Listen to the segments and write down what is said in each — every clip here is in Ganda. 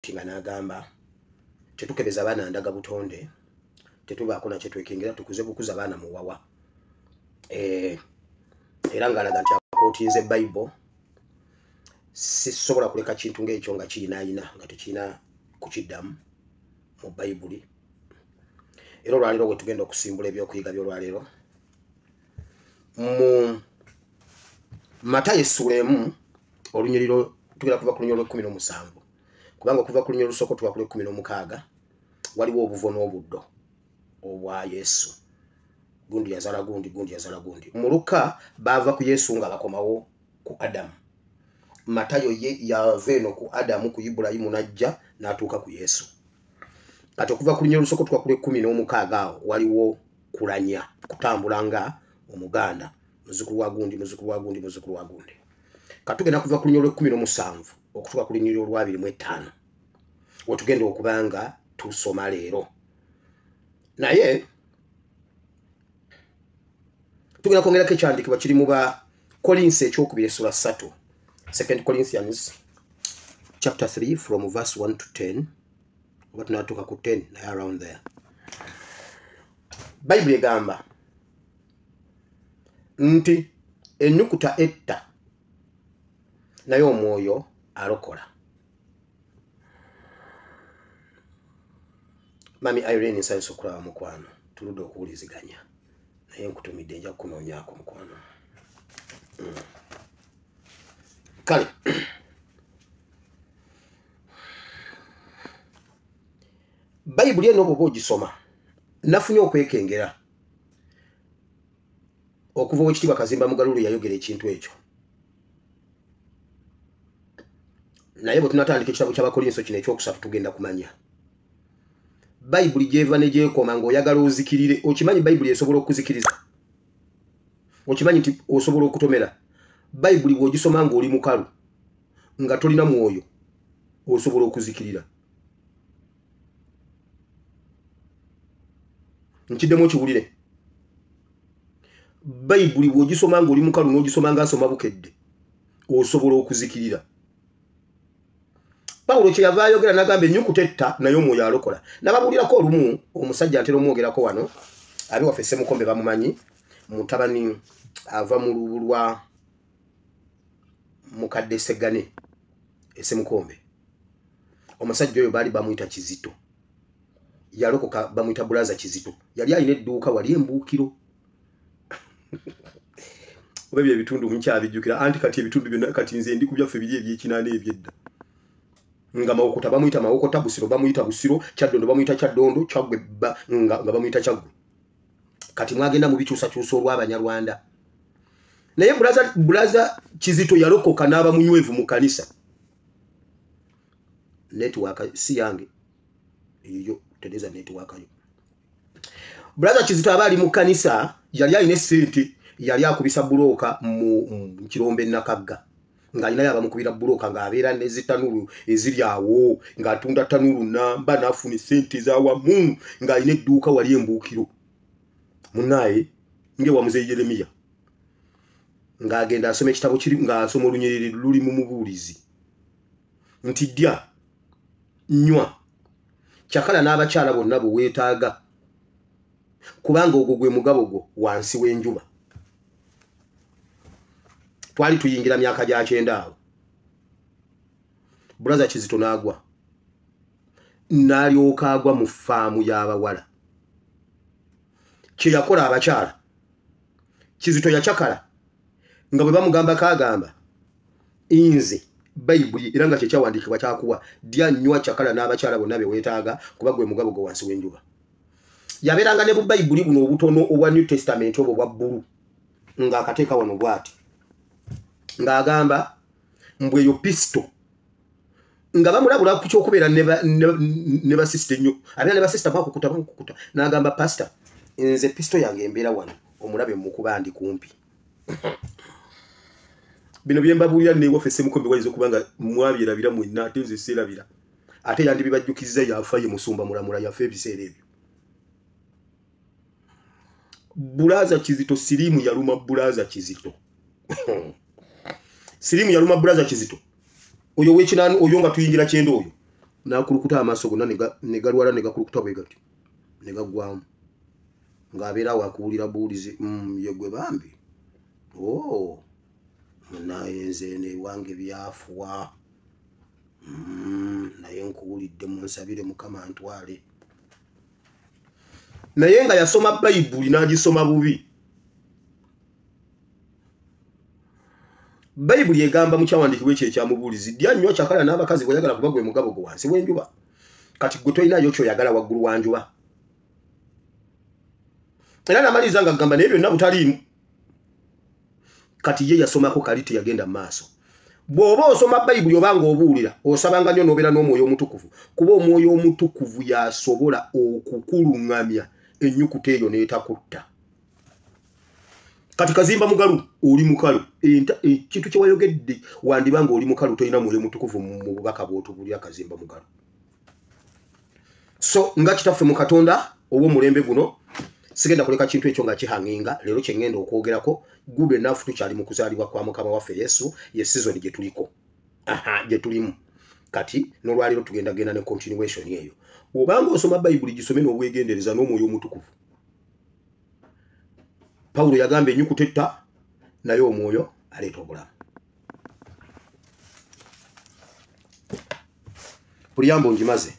tinga n'agamba tetukebeza abaana ndaga butonde tetubaako na kyetwekengera tukuze bukuza abaana muwawa era ng'alaga nti akootinze Bible sisobola kuleka kintu ng'ekyo nga kirinaayina nga tekirina kukiddamu mu Bayibuli. Era olwaleero bwe tugenda okusimbula ebyokuyiga by'olwaleero mu Matayo essula emu olunyiriro tugenda kuva ku lunyiriro lw'17 kubanga okuva ku lunyiriro olusooka tuba ku lw'16 waliwo obuvo n'obuddo obwa Yesu. Gundi yazala gundi, gundi yazala gundi. Mu Luka bava ku Yesu nga bakomawo ku Adamu. Matayo ye yava eno ku Adamu ku Ibulayimu n'ajja n'atuuka ku Yesu. Kati okuva ku lunyiriro olusooka tuba ku lw'16 awo waliwo kulanya kutambula nga omuganda muzukulu wa gundi muzukulu wa gundi muzukulu wa gundi. Katugenda kuva ku lunyiriro lw'17 okutuuka ku lunyiriro lwa 25 we tugenda okubanga tusoma leero. Naye tugenda kwongerako ekyandikibwa kiri mu ba Kolinsi ekyokubiri essula 3 2 Corinthians chapter 3 from verse 1 to 10 oba tunatuuka ku 10 naye around there. Bayibuli egamba nti ennyukuta etta naye omwoyo alokola. Mami Irene nsanyusa okulaba mukwano tuludde okuwuliziganya naye nkutumidde nja kunoonyaako mukwano. Kale Bayibuli eno bw'oba ogisoma nafunye okwekengera okuva w'ekitiibwa Kazimba Mugalulu yayogera ekintu ekyo. Naye bwe tunatandika ekitabo ky'Abakolinso kino ekyokusatu tugenda kumanya Bayibuli gyeva ne gyekoma ng'oyagala ozikirire. Okimanyi Bayibuli esobola okuzikiriza? Okimanyi nti osobola okutomera? Bayibuli bw'ogisoma ng'oli mukalu nga tolina mwoyo osobola okuzikirira. Nkiddemu okiwulire. Bayibuli bw'ogisoma ng'oli mukalu n'ogisoma ng'asoma bukedde osobola okuzikirira. Pawulo kye yava ayogera n'agamba ennyukuta etta naye omwoyo alokola. Nababuulirako olumu omusajja ntera omwogerako wano abi waffe Ssemukombe bamumanyi mutabani ava mu lubu lwa mukadde Segane Ssemukombe. Omusajja oyo baali bamuyita Kizito. Yalokoka bamuyita Bulaza Kizito. Yali alina edduuka wali Embuukiro. Oba ebyo ebitundu mukyabijjukira anti kati ebitundu byonna kati nze ndi ku byaffe biri ebyekinaana ebyedda. Nga Mawokota bamuyita Mawokota, Busiro bamuyita Busiro, Kyaddondo bamuyita Kyaddondo, Kyaggwe nga bamuyita Kyaggwe. Kati mwagenda mu bikyusakyusa olw'Abanyarwanda. Naye Bulaza Kizito yalokoka n'aba munywevu mu kanisa. Network si yange. Iyo tereza network yo. Bulaza Kizito abali mu kanisa yali alina ssente yali akubisa bulooka mu Kirombe Nakagga. Ng'alina yabamukubira bulooka ng'abeera n'ezitanulu eziri awo ng'atunda tanulu namba n'afuna ssente z'awamu ng'alina edduuka wali Embuukiro. Munnaye ng'ewa Muzeeyi Yeremiya ng'agenda asoma ekitabo kiri ng'asoma olunyiriri luli mu Mubuulizi nti ddya nnywa kyakala n'abakyala bonna bwe weetaaga kubanga ogwo gwe mugabo gwo wansi w'enjuba. Twali tuyingira myaka gya 9 awo. Bulaza Kizito n'agwa. N'alyoka agwa mu faamu y'abawala. Kye yakola abakyala. Kizito yakyakala. Nga bwe bamugamba kagamba. Inze Bayibuli era nga kye kyawandiikibwa kyakuwa ddya nnywa kyakala n'abakyala bonna be weetaaga kuba gwe mugabo gwo wansi w'enjuba. Yabeeranga ne bu Bayibuli buno obutono obwa New Testament obwo bwa bbulu ng'akateeka wano bw'ati. Ng'agamba mbwe yo pisto nga bamulabula ku kyokubeera ne basista ennyo abeera ne basista bakukuta n'agamba pastor nze pisto yange embeera wano omulabe mukuba ndi kumpi. Bino bye mbabuulira ne waffe Ssemukombe wayinza okuba nga mwabyerabira mwenna ate nze seerabira ate yandibibajjukiza yafa ye musumba mulamula yafa ebiseera ebyo. Bulaza Kizito siriimu yaluma Bulaza Kizito. Sirimu yaluma Bulaza Kizito. Oyo wekinani oyo nga tuyingira kyendo oyo. nakulukuta amaaso gonna ne galwala ne gakulukuta bwe gati ne gaggwamu ng'abeera wakuwulira buulizi ye gwe bambi naye nze newange byafuwa naye nkuwulidde munsabire mukama ntwale naye nga yasoma bayibuli n'agisoma bubi. Bayibuli egamba mu kyawandiikibwa ekyo ekyamubuulizi ddya nnyo kyakala n'abakazi bw'oyagala kuba gwe mugabo gwe wansi w'enjuba kati gwe tolinayo ky'oyagala waggulu wa njuba. Era n'amaliriza nga agamba naye byonna butaliimu kati ye yasomako kali teyagenda mu maaso. Bw'oba osoma bayibuli oba ng'obuulira osabanga nnyo n'obeera n'omwoyo omutukuvu kuba omwoyo omutukuvu yasobola okukuluŋŋamya ennyukuta eyo n'etakutta. Kati kazimba mugalu oli mukalu ekintu kye wayogedde wandibanga oli mukalu tolina mwoyo mutukuvu mu bubaka bw'otubulira kazimba mugalu. So nga kitaffe mu Katonda ow'omulembe guno sigenda kuleka kintu ekyo nga kihanginga leero kye ngenda okwogerako good enough tukyali mu kuzaalibwa kwa mukama waffe Yesu ye season gye tuliko gye tulimu kati n'olwaliro tugenda genda ne continuation eyo. Obanga osoma bayibuli gisome n'obwegendereza n'omwoyo omutukuvu. Paulo yagamba ennyukuta etta naye omwoyo aleeta obulamu. Bulyambo ngimaze.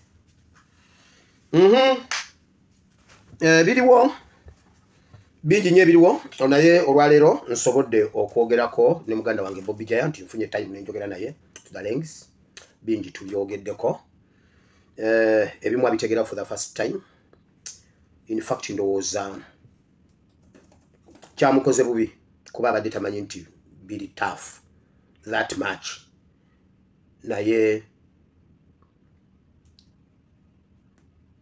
Biriwo bingi nnyo ebiriwo naye olwaleero nsobodde okwogerako ne muganda wange Bobby Giant nfunye time nenjogera naye to the lengths bingi tulyogeddeko ebimu abitegeera for the first time. In fact ndowooza kyamukoze bubi kuba abadde tamanyi nti biri tough that much naye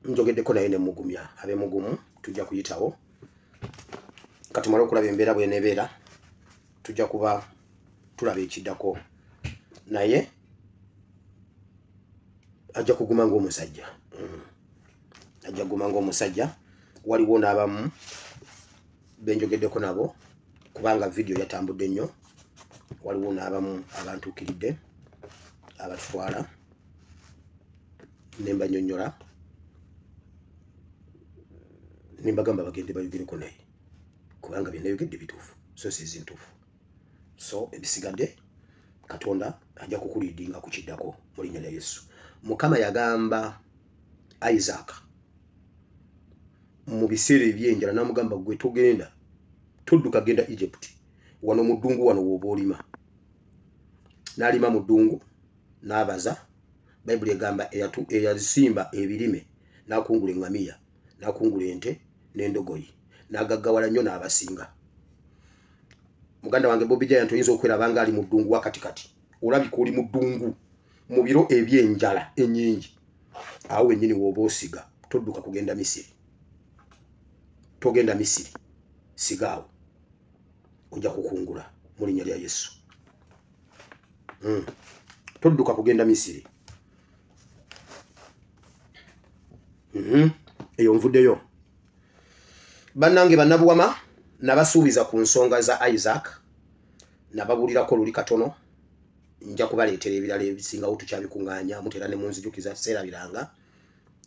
njogeddeko naye ne mugumya abe mugumu tujja kuyitawo katumala okulaba embeera bwenebeera tujja kuba tulaba ekiddako naye ajja kuguma ng'omusajja ajja kuguma ng'omusajja. Waliwo n'abamu benjogeddeko nabo kubanga video yatambudde nnyo. Waliwo n'abamu abantuukiridde abatwala ne mbanyonnyola ne mbagamba bagende bayogereko naye kubanga bye nayogedde bituufu so si ntuufu. So ebisigadde Katonda ajja kukuliidinga ku kiddako mu linnya lya Yesu. Mukama yagamba Isaac mu biseera ebyenjala n'amugamba gwe togenda todduka genda Egypt wano mu ddungu wano w'oba olima. N'alima mu ddungu n'abaza. Bayibuli egamba eyasimba ebirime n'akungula eŋŋamiya n'akungula ente n'endogoyi n'agaggawala nnyo n'abasinga. Muganda wange Bobby Giant oyinza okwerabanga ali mu ddungu wakatikati olabika oli mu ddungu mu biro ebyenjala ennyingi awo wennyini w'oba osiga todduka kugenda Misiri. Togenda Misiri sigaawo ojja kukungula mu linnya lya Yesu. Todduka kugenda Misiri. Eyo nvuddeyo. Bannange bannabuwama nabasuubiza ku nsonga za Isaac nababulirako luli katono nja kubaleetera ebirala ebisingawo tukyabikuŋŋaanya mutera ne munzijukiza seerabiranga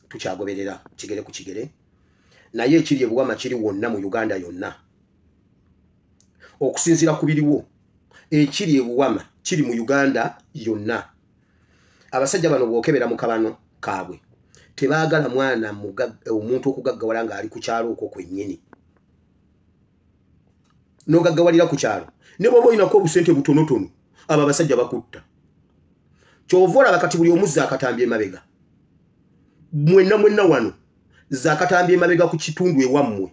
tukyagoberera kigere ku kigere naye ekiri ebuwama kiri wonna mu Uganda yonna okusinziira ku biriwo ekiri ebuwama kiri mu Uganda yonna. Abasajja bano bw'okebera mu kabano kaabwe tebaagala mwana omuntu okugaggawala ng'ali ku kyalo okwo kwennyini n'ogaggawalira ku kyalo ne bw'oba olinako obusente butonotono abo abasajja bakutta. Kyova olaba kati buli omu zaakatambye emabega. Mwenna wano zaakatambye emabega ku kitundu ewammwe.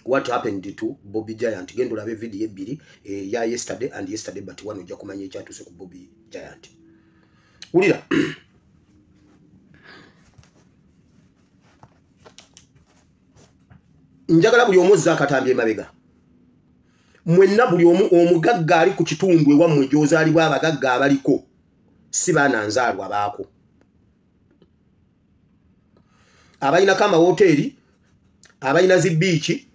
What happened to Bobby Giant? Genda olabe video ebbiri ya yesterday and yesterday but one ojja kumanya ekyatuuse ku Bobby Giant. Wulira njagala buli omu zaakatambye emabega. Mwenna buli omu omugagga ali ku kitundu ewammwe gy'ozaalibwa abagagga abaliko si baana nzaalwa baako. Abalinako amawoteeri abalina zi biiki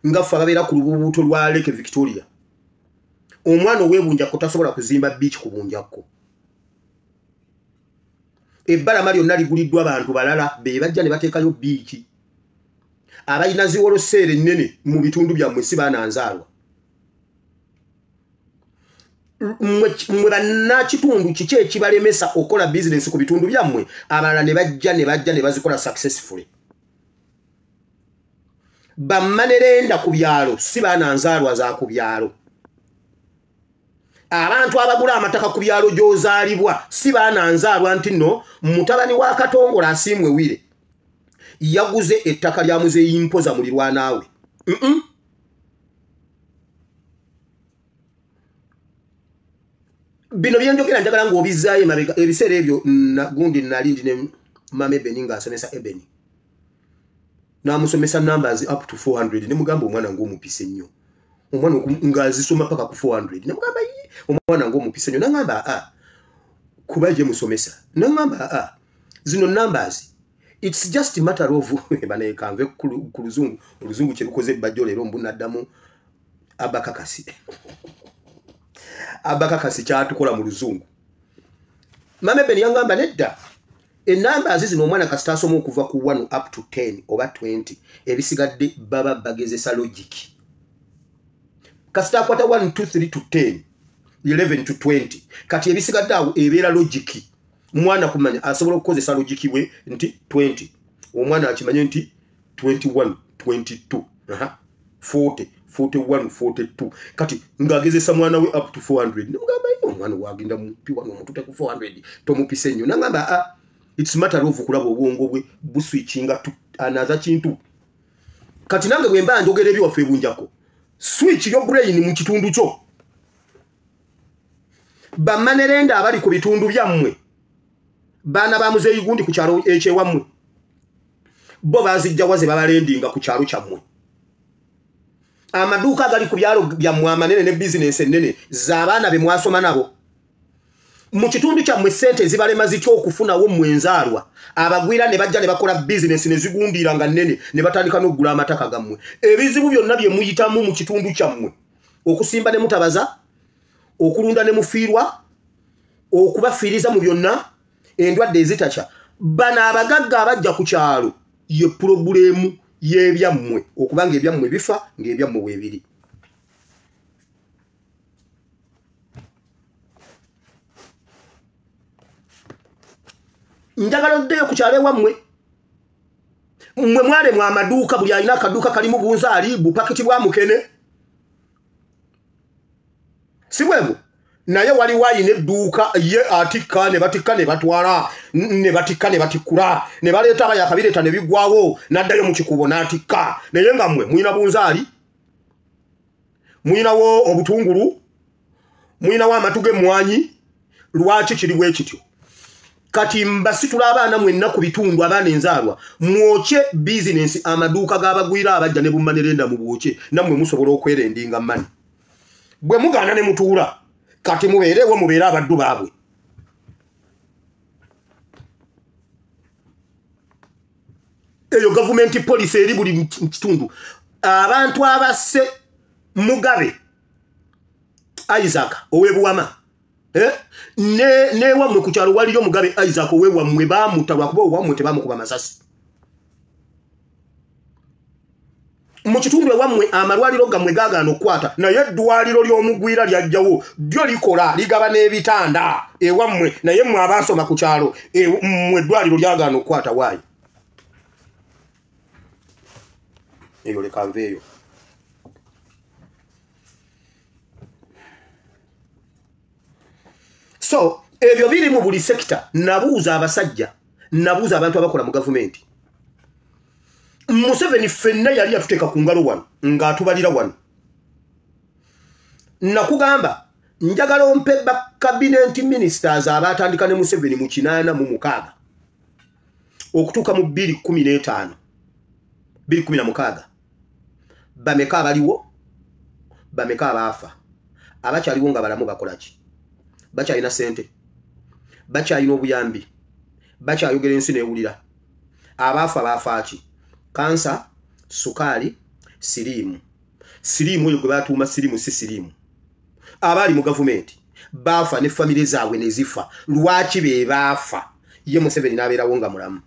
nga ffe ababeera ku lubuubuuto lwa Lake Victoria. Omwana ow'ebunjakko tasobola kuzimba biiki ku bunjakko. ebbalama lyonna liguliddwa abantu balala be bajja ne bateekayo biiki abalina ziwoloseere ennene mu bitundu byammwe si baananzaalwa mwe bannakitundu kiki ekibalemesa okukola bizinensi ku bitundu byammwe abalala ne bajja ne bazikola successfully bammanerenda ku byalo si baananzaalwa za ku byalo abantu abagula amataka ku byalo gy'ozaalibwa si baananzaalwa nti nno mutabani wa Katongola asiimwe wire yaguze ettaka lya muzeeyi mpoza mulirwanaawe bino byenjogera njagala ng'obizzaayo emabega ebiseera ebyo gundi nali ndi ne mama Ebeni ng'asomesa Ebeni n'amusomesa numbers up to 400 ne mugamba omwana ng'omupise nnyo omwana ng'azisoma paka ku 400 ne mugamba omwana ng'omupise nnyo n'angamba kuba gye musomesa n'angamba zino numbers it's just a matter of banekanve ku luzungu oluzungu kye lukoze bajjo leero mbunaddamu abakakasi kyatukola mu luzungu mama Ebeni yangamba nedda enamba zino omwana kasita asoma okuva ku 1 up to 10 oba 20 ebisigadde baba bagezesa logic kasita akwata 1 2 3 to 10 11 to 20 kati ebisigadde awo ebeera logic mwana kumanya asobola okukozesa logic we nti 20 omwana akimanye nti 21 22 40 41 42 kati ngagezesa mwana we up to 400 nimugamba omwana wagenda mupi wano omutute ku 400 tomupise nnyo nangamba it's matter of kulaba obwongo bwe buswitchinga to another kintu kati nange bwe mba njogera ebiwaffe ebunjako switch yo brain mu kitundu kyo bamanerenda abali ku bitundu byammwe baana ba muzeeyi gundi ku kyalo ekyewammwe bo bazijja waze babalendinga ku kyalo kyammwe amaduuka agali ku byalo byammwe amanene ne business ennene z'abaana be mwasoma nabo mu kitundu kyammwe ssente zibalema zitya okufunawo mwenzaalwa abagwira ne bajja ne bakola business ne zigundira nga nnene ne batandika n'okugula amataka gammwe ebizibu byonna bye muyitamu mu kitundu kyammwe okusimba ne mutabaza okulunda ne mufiirwa okubafiiriza mu byonna endwadde ezitaca bana abagagga abajja ku kyalo ye pulobulemu y'ebyammwe okubanga ebyammwe bifa ng'ebyammwe weebiri njagala oddeyo ku kyalo ewammwe mmwe mwalemwa amaduuka buli alina akaduuka kalimu bunzaali bupakiti bwa mukene si bwebwo naye waliwo ayina edduuka ye atikka ne batikka ne batwala ne batikka ne batikkula ne baleeta abayakabireeta ne biggwawo n'addayo mu kikubo n'atikka naye nga mmwe muyina bunzaali muyinawo obutungulu muyinawo amatu g'emmwanyi lwaki kiri bwe kityo kati mbasitula abaana mwenna ku bitundu abaana enzaalwa mwoke bizinensi amaduuka g'abagwira abajja ne bummanerenda mu bwoke nammwe musobola okwerendinga mani bwe mugaana ne mutuula kati mubeerewo mubeere abaddu baabwe eyo gavumenti poliisi eri buli kitundu abantu abasse Mugabe Isaac ow'ebuwama newammwe ku kyalo waliyo Mugabe Isaac ow'ewammwe baamuta lwakuba owammwe tebaamukuba masasi mu kitundu ewammwe amalwaliro gammwe gaagaana okukwata naye eddwaliro ly'omugwira lyajjawo lyo likola ligaba n'ebitanda ewammwe naye mmwe abaasoma ku kyalo mmwe eddwaliro lyagaana okukwata waayo eyo leka nveeyo so ebyo biri mu buli sekita nabuuza abasajja nabuuza abantu abakola mu gavumenti Museveni ffenna yali atuteeka ku ngalo wano ng'atubalira wano nakugamba njagala ompe ba cabinet ministers abatandika ne Museveni mu 8 okutuuka mu 2015 2016 bameka abaliwo bameka abaafa abakyaliwo nga balamu bakolaki bakyalina sente bakyalina obuyambi bakyayogera ensi neewulira abaafa baafaaki kansa sukali sirimu oyo gwe batuuma sirimu si sirimu abali mu gavumenti baafa ne family zaabwe ne zifa lwaki be baafa ye Museveni n'abeerawo nga mulamu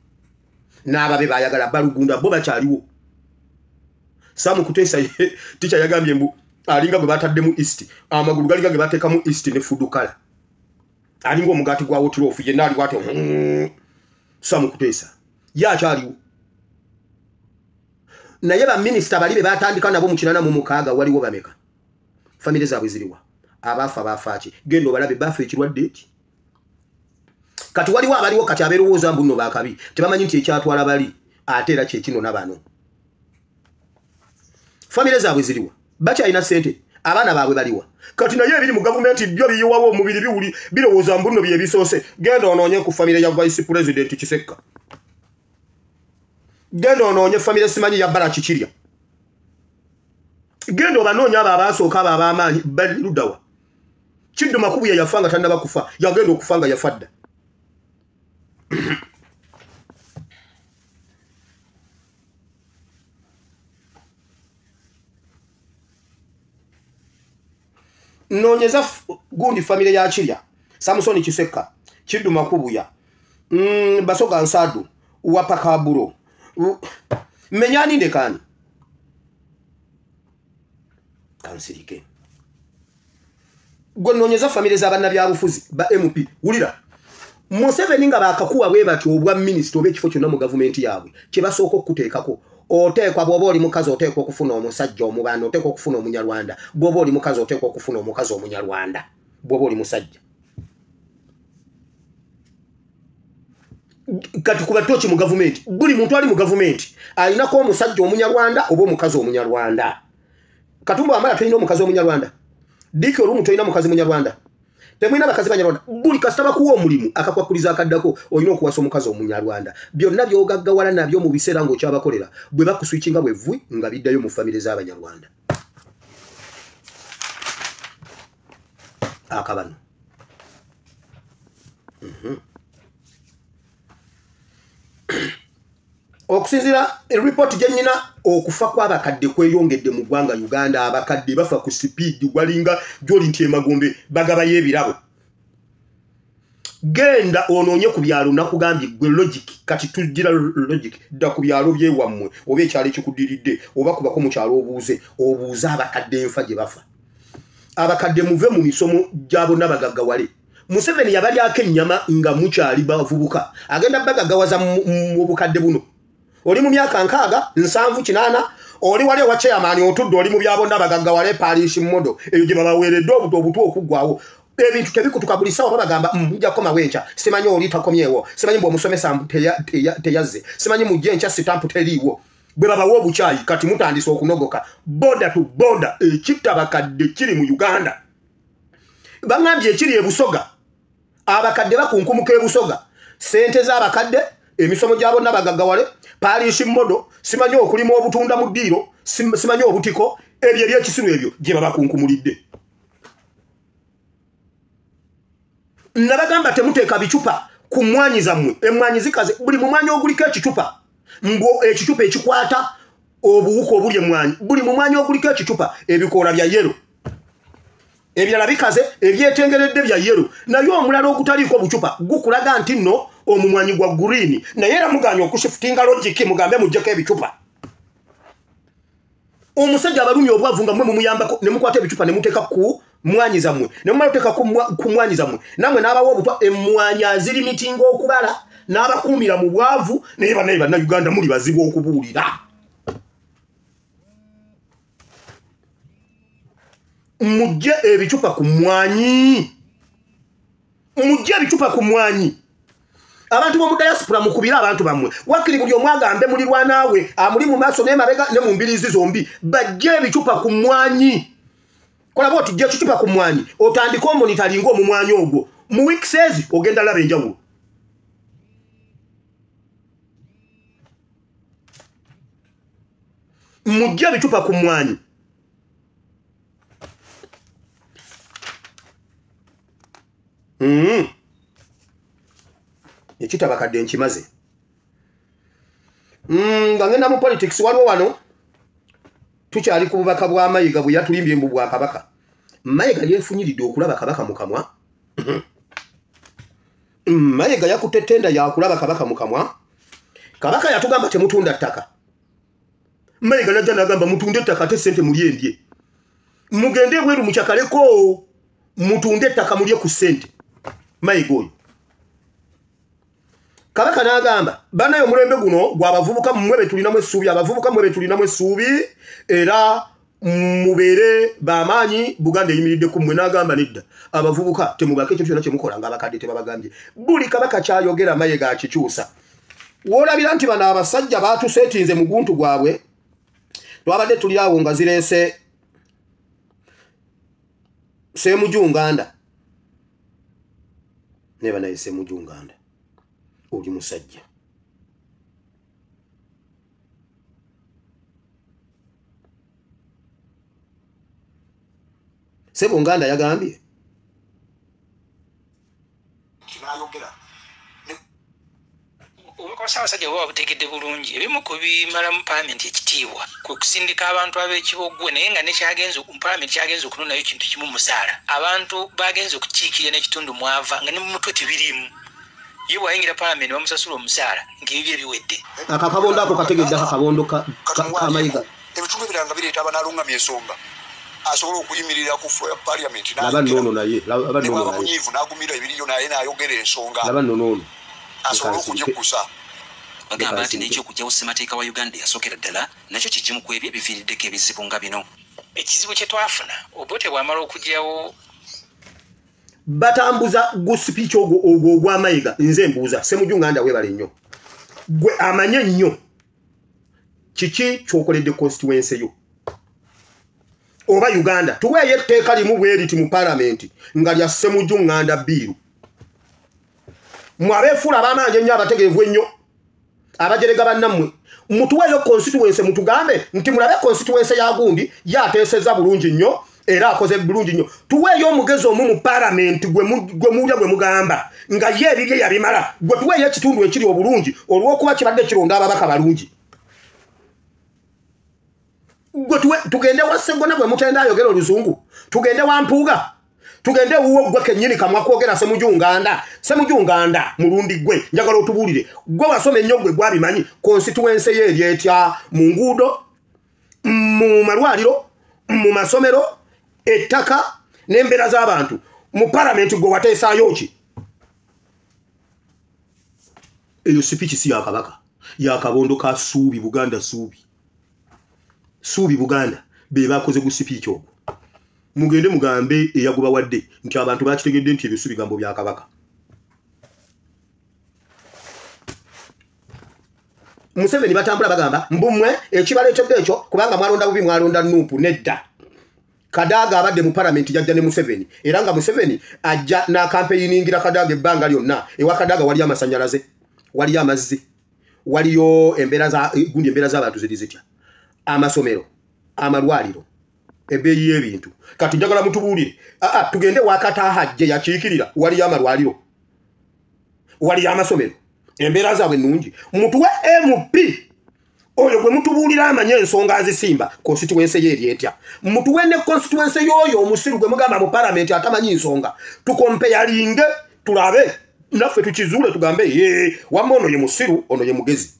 n'ababe baayagala balugunda bo bakyaliwo. Sam Kuteesa ticha yagambye mbu alinga bwe bataddemu east amagulu galiga ge bateekamu east ne food color alinga omugati gwa wotulofu ye nali wate Sam Kuteesa yakyaliwo. Naye ba minister bali be batandika nabo mu kinana mu mukaaga waliwo bameka family zaabwe ziriwa abafa bafaaki gendo balabe bafa ekirwadde eki kati waliwo abaliwo kati abeerowooza mbu nno baakabi tebamanyi nti ekyatwala bali ate era kyekino nabano family zaabwe ziriwa bakyalina ssente abaana baabwe baliwa kati naye ebiri mu gavumenti byo biyiwawo omubiri biwuli birowooza mbu nno bye bisoose genda onoonye ku family ya vice president Kisekka genda onoonye family simanyi ya Baraki Kirya genda obanoonya abo abaasooka abo ab'amaanyi bali luddawa Kiddu Makubuya yafa nga tannaba kufa yagenda okufa nga yafa dda. Noonyeza gundi family ya Kirya Samson Kisekka Kiddu Makubuya Basoga Nsadu Wapakaburo menyani ndekani kansirike gononyeza family z'abanna bya bufuzi ba MP wulira Museveni nga bakakuwa bwe batyo obwa minister ob'ekifo kyonna mu government yaabwe kye basooka okuteekako oteekwa bw'oba oli mukazi oteekwa okufuna omusajja omubanda oteekwa okufuna omunyarwanda bw'oba oli mukazi oteekwa okufuna omukazi omunyarwanda bw'oba oli musajja kati kuba tochi mu government buli muntu ali mu government alinako omusajja omunyarwanda oba omukazi omunyarwanda Katumba amala tulina omukazi omunyarwanda Diki olumu tulina mukazi munyarwanda temwina bakazi banyarwanda buli kasitaba kuwa omulimu akakwakuliza akaddako olina okuwasa omukazi omunyarwanda byonna byogaggawala nabyo mu biseera ng'okyabakolera bwe bakuswikinga bwe vvi nga biddayo mu famire z'abanyarwanda akabano okusinzira report gyenyina okufa kw'abakadde kweyongedde mu ggwanga Uganda abakadde bafa ku speed walinga gyoli nti emagombe bagabayo ebirabo genda onoonye ku byalo nakugambye gwe logic kati tugira logic dda ku byalo byewammwe oba ekyalo ekikuddiridde oba kubako mu kyalo obuuza abakadde enfa gye bafa abakadde muve mu misomo gyabo n'abagaggawale Museveni yabalyako ennyama nga mukyali bavubuka agenda bagaggawaza mu bukadde buno oli mu myaka 6 7 8 oli wali wa chairman otudde oli mu byabo n'abagaggawale parish modo eyo gye babaweeredde obuto okugwawo ebintu tebikutuka buli sawa babagamba mujja koma wencha simanyi oli takomyewo simanyi bwo musomesa teyazze simanyi mujje encha stamp teriiwo bwe babawo obuchayi kati mutandise okunogoka border to border ekitabakadde kiri mu Uganda bangambye ekiri ebusoga abakadde bakunkumuka ebusoga sente z'abakadde emisomo gyabo n'abagaggawale parish modo simanyi okulima obutunda mu ddiiro simanyi obutiko ebyo ebyekisiru ebyo gye babakunkumulidde nabagamba temuteeka bicupa ku mmwanyi zammwe emmwanyi zikaze buli mu mwanya oguliko ekicupa mbo ekicupa ekikwata obuwuka obuli emmwanyi buli mu mwanya oguliko ekicupa ebikoola bya yero ebyala bikaze ebyetengeredde bya yero naye omulala ogutaliiko bucupa gukulaga nti nno omumwanyi gwa green naye era muganya okushifutinga logic mugambe mujjeko ebicupa omusajja abalumya obwavu nga mwe mumuyambako ne mukwata ebicupa ne muteeka ku mwanyi zammwe ne mumala oteeka ku mwanyi zammwe namwe n'abawa obutwa emmwanyi aziri mitinga okubala n'abakuumira mu bwavu naye bannayuganda muli bazibu okubuulira mujje ebicupa ku mwanyi mujje ebicupa ku mwanyi abantu bo mu diaspora mukubira abantu bamwe wakiri buli omwagambe mulirwa naawe amuli mu maaso n'emabega ne mu mbirizi zombi bajje ebicupa ku mwanyi kola boti jje ekicupa ku mwanyi otandika omonitalinga omu mwanyi ogwo mu week says ogenda laba enjawulo mujje ebicupa ku mwanyi ekitabakadde nkimaze nga ngenda mu politics waliwo wano tukyali ku bubaka bwa Mayiga bwe yatulimbye mbu bwa kabaka Mayiga yeefunyiridde okulaba kabaka mu kamwa Mayiga yakutetenda yakulaba kabaka mukamwa. Kabaka yatugamba temutunda ttaka. Mayiga najja nagamba mutunde ttaka ate sente mulyendye. Mugende bweru mukyakaleko mutunde ttaka mulye ku sente. Mayiga oyo. Kabaka nagamba banayo mulembe guno gwabavubuka mmwe betulinamu essuubi abavubuka mmwe betulinamu essuubi era mubere bamanyi Buganda yimiridde ku mmwe nagamba nedda abavubuka temubake ekyo kyonna kyemukola ng'abakadde tebabagambye buli kabaka kyayogera Mayiga akikyusa wolabira nti bano abasajja batusetinze mu guntu gwabwe twabadde tuli awo nga zireese Ssemujunganda neba naye Ssemujunganda oli musajja Ssemujunganda yagambye kinayogera Abasajja baba butegedde bulungi ebimu ku bimala mu paalamenti ekitiibwa kwe kusindika abantu ab'ekibogwe naye nga nekyagenza mu paalamenti kyagenza okunonayo kintu kimu musaala abantu bagenza okukiikirira n'ekitundu mwava nga ne mu mutwe tebirimu ye bwayingira paalamenti bamusasula omusaala ng'ebibyo ebiwedde akabondo ako kategedde akabondo Mayiga ebitundu ebiranga bireeta abanaalungamya ensonga asobola okuyimirira ku paalamenti munyiivu n'agumira ebiriyo naye n'ayogera ensonga asobola okugikusa bagamba nti n'ekyokugyawo ssemateeka wa Uganda yasookera ddala nakyo kigimu ku ebyo ebiviiriddeko ebizibu nga bino ekizibu kye twafuna Obote bw'amala okugyawo batambuza gu speech ogwo ogwa Mayiga nze mbuuza Ssemujunganda weebale nnyo gwe amanye nnyo kiki kyokoledde constituency yo oba Uganda tuweeyo etteeka limu bwe liti mu paalamenti nga lya Ssemujunganda Biiru mwabeefuula ab'amaanyi ennyo abategeevu ennyo abajerega bannammwe mutuweeyo constituency mutugambe nti mulabe constituency ya gundi yateeseza bulungi nnyo era akoze bulungi nnyo tuweeyo omugezi omu mu paalamenti gwe muwulya gwe mugamba nga ye ebibye yabimala gwe tuweeyo ekitundu ekiri obulungi olw'okuba kibadde kironda ababaka balungi gwe tugende wa Sseggona gwe mutenda ayogera oluzungu tugende wa Mpuuga tugende wuwo gwe kennyini kamwa kwogera Ssemujunganda mulundi gwe njagala otubuulire gwe wasoma ennyo gwe gwabimanyi constituency ye eryetya mu nguudo mu malwaliro mu masomero ettaka n'embeera z'abantu mu paalamenti gwe wateesaayo ki eyo sipiiki si ya kabaka ya kabondo ka Ssuubi Buganda Ssuubi Buganda be bakoze gu sipiiki ogwo mugende mugambe eyagoba wadde nti abantu bakitegedde nti ebisu bigambo bya kabaka Museveni batambula bagamba mbumwe ekibaleetedde ekyo kubanga mwalonda bubi mwalonda Nuupu nedda Kadaga abadde mu paalamenti jajja ne Museveni era nga Museveni ajja na campaigningira Kadaga ebbanga lyonna ewa Kadaga wali amasannyalaze wali amazzi waliyo embeera z'abantu ziri zitya amasomero amalwaliro ebbeeyi y'ebintu kati njagala mutubuulire tugende wakataahajje yakiikirira waliyo amalwaliro waliyo amasomero embeera zaabwe ennungi mutuwe MP oyo gwe mutubuulira amanye ensonga azisimba constituency ye eryetya mutuwe ne constituency y'oyo omusiru gwe mugamba mu paalamenti atamanyi nsonga tukompeyalinge tulabe naffe tukizuule tugambe wamma ono ye musiru ono ye mugezi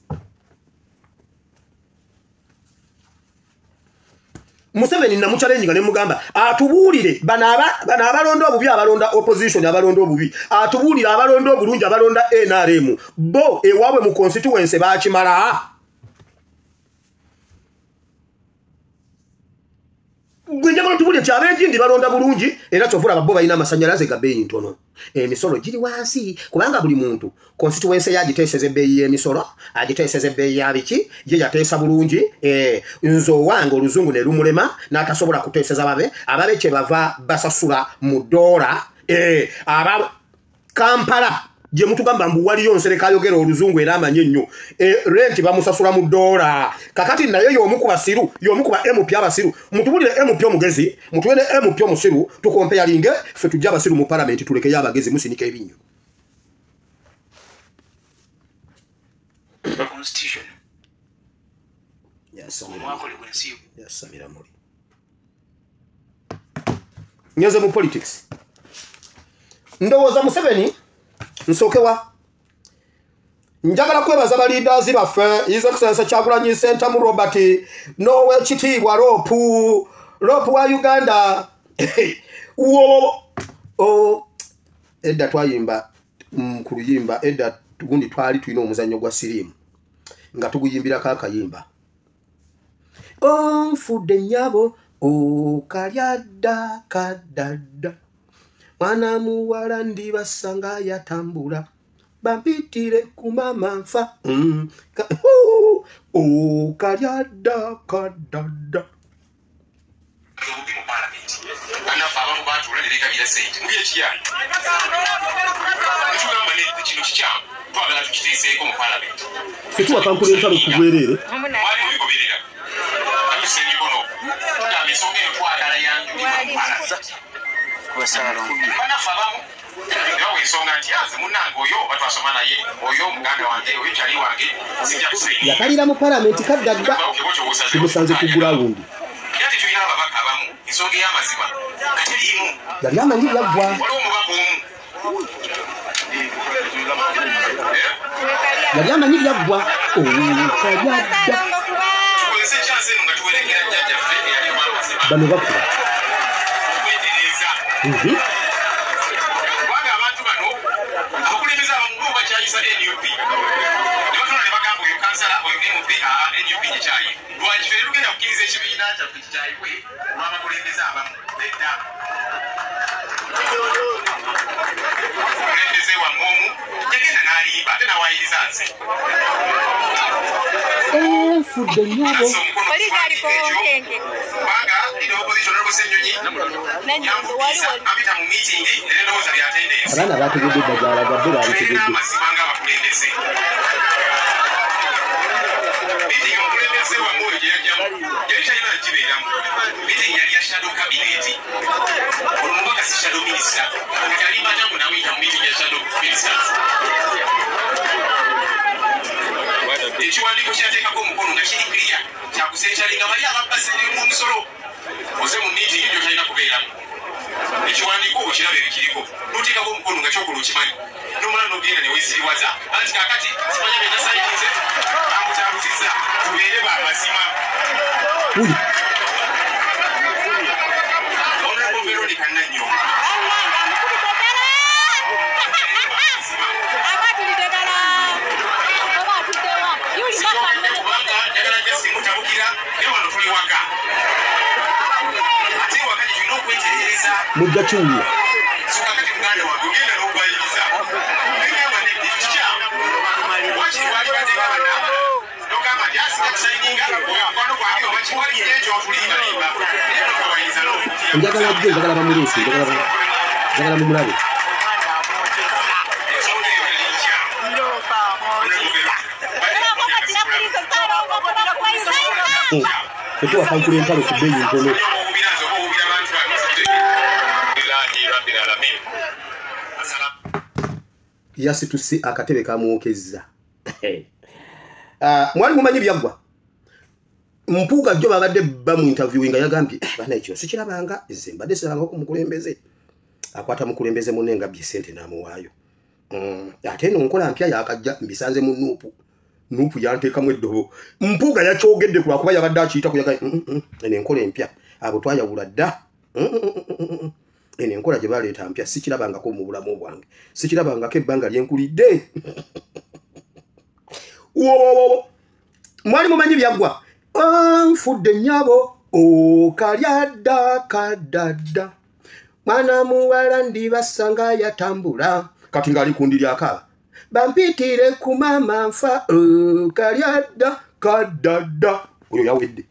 Museveni namuchalenjinga ne mugamba atubuulire bana abalonda obubi abalonda opposition abalonda obubi atubuulire abalonda obulungi abalonda NRM bo ewaabwe mu constituency baakimala Gwenjagala tubulye kyabenji ndi balonda bulungi era kyovula babbo balina amasannyalaze ga bbeeyi ntono emisolo giri wansi kubanga buli muntu constituency yagiteeseza ebbeeyi y'emisolo agiteeseza ebbeeyi ya biki ye yateesa bulungi nze owange oluzungu ne lumulema n'atasobola kuteeseza ababe kye bava basasula mu ddoola Kampala gye mutugamba mbu waliyo nsereka ayogera oluzungu era amanye nnyo renti bamusasula mu ddoola kakati naye y'omu ku basiru y'omu ku ba MP abasiru mutubulire MP omugezi mutuwe ne MP omusiru tukompeyalinge ffe tujja abasiru mu paalamenti tulekeyo abagezi musinika ebinnyo constitution nyoze mu politics ndowooza Museveni nsokewa njagala kwebaza balidazi baffe His Excellency Kyagulanyi Ssentamu Robert nowe kitiibwa Rope wa Uganda edda twayimba ku luyimba edda tugundi twali tulina omuzannyo gwa sirimu nga tuguyimbira kakayimba onfudde nnyabo okalyadda kadadda mwana muwala ndibasanga yatambula bampitire ku mama nfa okalyadda kadadda Fetuwa kampuni entalo kugwerere yakalira mu palamenti kadagga tumusanze ku gurawundi yali amanyi yaggwa yali amanyi yaggwa okalyadda bano bakula enfudde nnyabo abaana bategedde eddagala gadde balitegedde ekiwandiiko kyateekako omukono nga kiri kiriya kyakusencalinga bali ababbasene mu musolo oze mu miitingi gyo talina kubeeramu ekiwandiiko okiraba ebikiriko noteekako omukono nga kyokola okimanyi nomala nogenda neweesiriwaza anti kakati simanya benasayinize amukyaluzizza tubeere bamazima Honorable Veronica Nanyonga mujja kyuya njagala bye njagala bamuleesi njagala mumulabe Fetuwa kampuni entalo ku bbeeyi ntono yasituse akatebe kamwokezza mwali mumanyi byaggwa mpuuga jjo babadde bamu interviewinga yagambye bana ekyo sikirabanga eze mbadde sirabanga ko mukulembeze akwata mukulembeze munne nga bye sente n'amuwaayo ate eno nkola mpya yakajja mbisanze mu nuupu yanteekamu eddobo mpuuga yakyogedde kulwakuba yabadde akiyita kuyaga eno enkola empya abo twayawula dda eno enkola gye baleeta mpya sikirabangako mu bulamu bwange sikirabangako ebbanga lyenkulidde mwali mumanyi byaggwa onfudde nnyabo okalyadda kadadda mwana muwala ndibasanga yatambula kati ngaali kundi lyakaba bampitire ku mama nfa okalyadda kadadda oyo yawedde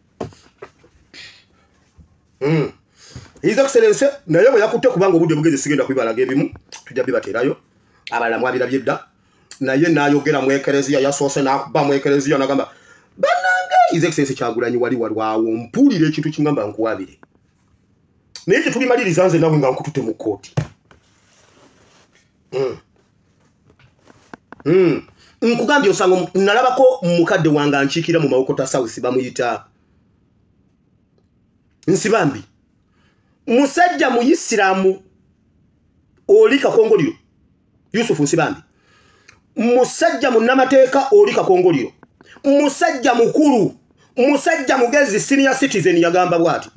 His Excellency naye bwe yakutte kubanga obudde bugeze sigenda kubibalaga ebimu tujja bibateerayo abalala mwabirabye dda naye n'ayogera mu ekereziya yasoose n'akuba mu ekereziya n'agamba bannange His Excellency Kyagulanyi wali walwawo mpuulira ekintu kingamba nkuwabire naye tetulimaliriza nze nawe nga nkututte mu kkooti nkugambye osanga nalabako mukadde wange ankiikira mu Mawokota South bamuyita Nsibambi musajja mu Isiramu oli kakongoliro Yusufu Nsibambi musajja munnamateeka oli Kakongoliro, musajja mukulu, musajja mugezi senior citizen yagamba bwati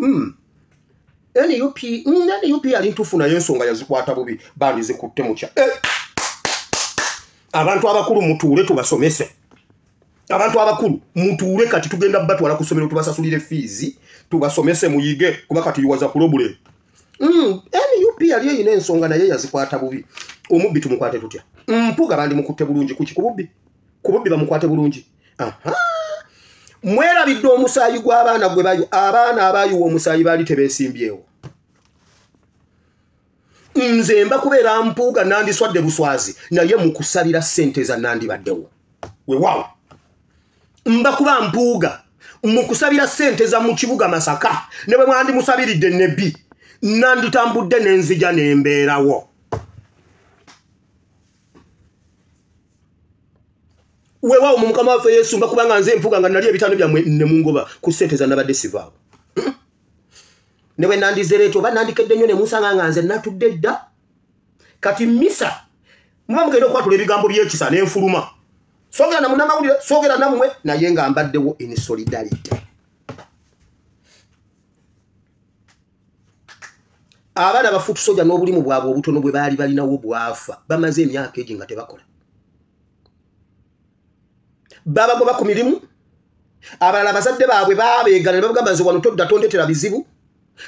NUP ali ntufu naye ensonga yazikwata bubi bandi zikutte mukya. Abantu abakulu mutuule tubasomese. Abantu abakulu mutuule kati tugenda batwala ku ssomero tubasasulire fees tubasomese muyige kuba kati yuwaza problem. NUP ali yine ensonga naye yazikwata bubi. Omubbi tumukwate tutya. Mpuga bandi mukutte bulungi kuki kububbi. Kububbi bamukwate bulungi. Mwerabidde omusaayi gw'abaana gwe bayo abaana abayiwa omusaayi bali tebesimbyewo. Nze mba kubeera Mpuuga nandiswadde buswazi naye mukusabira ssente za nandibaddewo. Weewaawo. Mba kuba Mpuuga mukusabira ssente za mu kibuga Masaka ne bwe mwandi musabiridde nebbi nanditambudde n'enzija n'embeerawo. Weewaawo mu Mukama waffe Yesu mba kubanga nze Mpuuga nga nali ebitaano byammwe ne mungoba ku ssente za nabadde sivaawo. Ne bwe nandizereeto oba nandikedde nnyo ne munsanga nga nze natudde dda kati misa muba mugenda okwatula ebigambo by'ekisa n'enfuluma soogera na munnamawulire soogera nammwe naye nga mbaddewo in solidarity. Abaana bafuutu soja n'obulimu bwabwe obutono bwe baali balinawo bwafa bamaze emyaka egi nga tebakola. Babagoba ku mirimu abalala bazadde baabwe babeegana ne babagamba nze wano tondetera bizibu.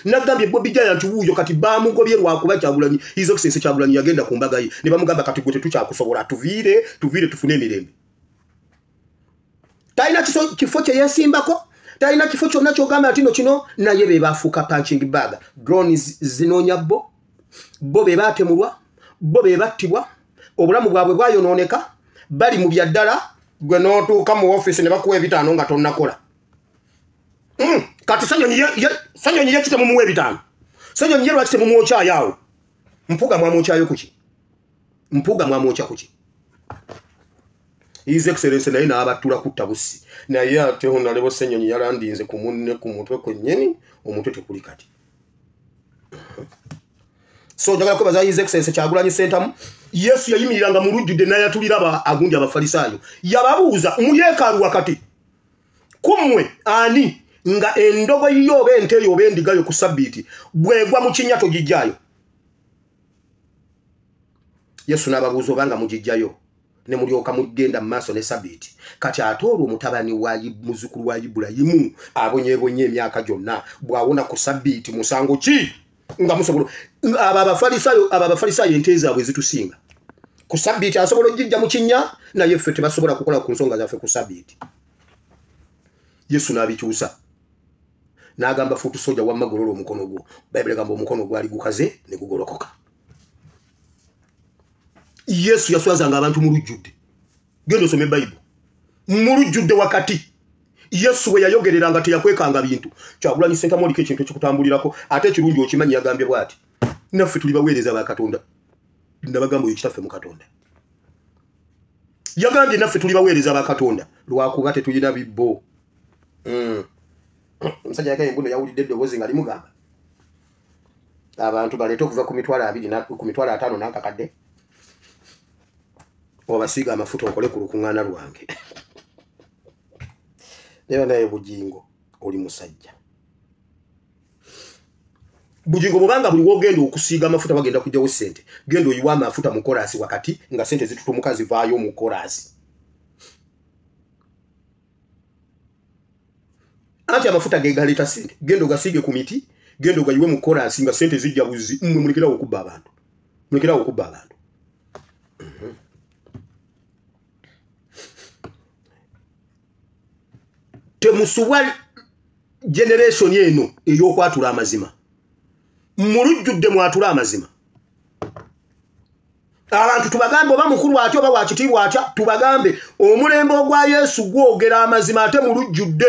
Nagambye Bobi Jaya nti wuuyo kati bamugobye lwakuba Kyagulanyi izo kisese Kyagulanyi yagenda ku mbaga ye ne bamugamba kati gwe tetukyakusobola tuviire tufune emirembe. Talina kifo kye yesimbako, talina kifo kyonna kyogamba ati no kino naye be bafuuka punching bag. Drones zinoonya bo be baatemulwa, bo be battibwa, obulamu bwabwe bwayonooneka, bali mu byaddala gwe n'otuuka mu office ne bakuwa ebitaano nga tonnakola. Kati Sanyonyi ye kite mumuwe ebitaano. Sanyonyi ye lwaki temumwokyayo? Mpuuga mwamwokyayo kuki? Mpuuga mwamwokya kuki? His Excellency naye n'abattula kutta busi. Naye ate Honorable Sanyonyi yalandinze ku munne ku mutwe kwennyini omutwe tekuli kati. So njagala kwebaza His Excellency Kyagulanyi Ssentamu. Yesu yayimiriranga mu lujjudde n'ayatulira agundi abafalisaayo. Yababuuza mu yeekaalu wakati. Kummwe ani nga endogo yobe ente yobe endigayo ku Sabbiiti bwegwa mu kinyato gijjayo. Yesu n'ababuuza obanga mugijjayo ne mulyoka mugenda mu maaso ne Sabbiiti. Kati ate olwo mutabani wa muzukulu wa Ibulayimu abonyeebonye emyaka gyonna bw'awona ku Sabbiiti musango ki nga musobola abafalisaayo ente zaabwe zitusinga. Ku Sabbiiti asobola ogijja mu kinnya naye ffe tebasobola kukola ku nsonga zaffe ku Sabbiiti. Yesu n'abikyusa n'agamba fuutu soja wamma golola omukono gwo. Bayibuli egamba omukono gwali gukaze ne gugolokoka. Yesu yaswazanga abantu mu lujjudde. Genda osome Bayibuli. Mu lujjudde wakati Yesu we yayogereranga teyakwekanga bintu. Kyagulanyi Ssentamu oliko ekintu ekikutambulirako ate ekirungi okimanyi yagambye bw'ati. Naffe tuli baweereza ba Katonda. Nabagamba oyo kitaffe mu Katonda. Yagambye naffe tuli baweereza ba Katonda lwakuba tetulina bibbo. Omusajja yakaye mbuno yawulidde eddoboozi nga limugamba abantu baleeta okuva ku mitwalo 20 ku mitwalo 5 n'akakadde obasiiga amafuta okole ku lukuŋŋaana lwange. Naye Bujingo oli musajja. Bujingo bwobanga buli wogenda okusiiga amafuta bagenda kujjawo ssente genda oyiwa amafuta mu korasi wakati nga ssente zitutumuka zivaayo mu korasi. Anti amafuta gegaleta ssente genda ogasiige ku miti genda ogayiwe mu korasi nga ssente zijja buzi mmwe mulekerawo okubba abantu. Mulekerawo okubba abantu. Temusuwa generation eno ey'okwatula amazima. Mulujjudde mwatula amazima. Abantu tubagambe oba mukulu atyo oba wakitiibwa atya tubagambe omulembe ogwa Yesu gwogera amazima ate mulujjudde.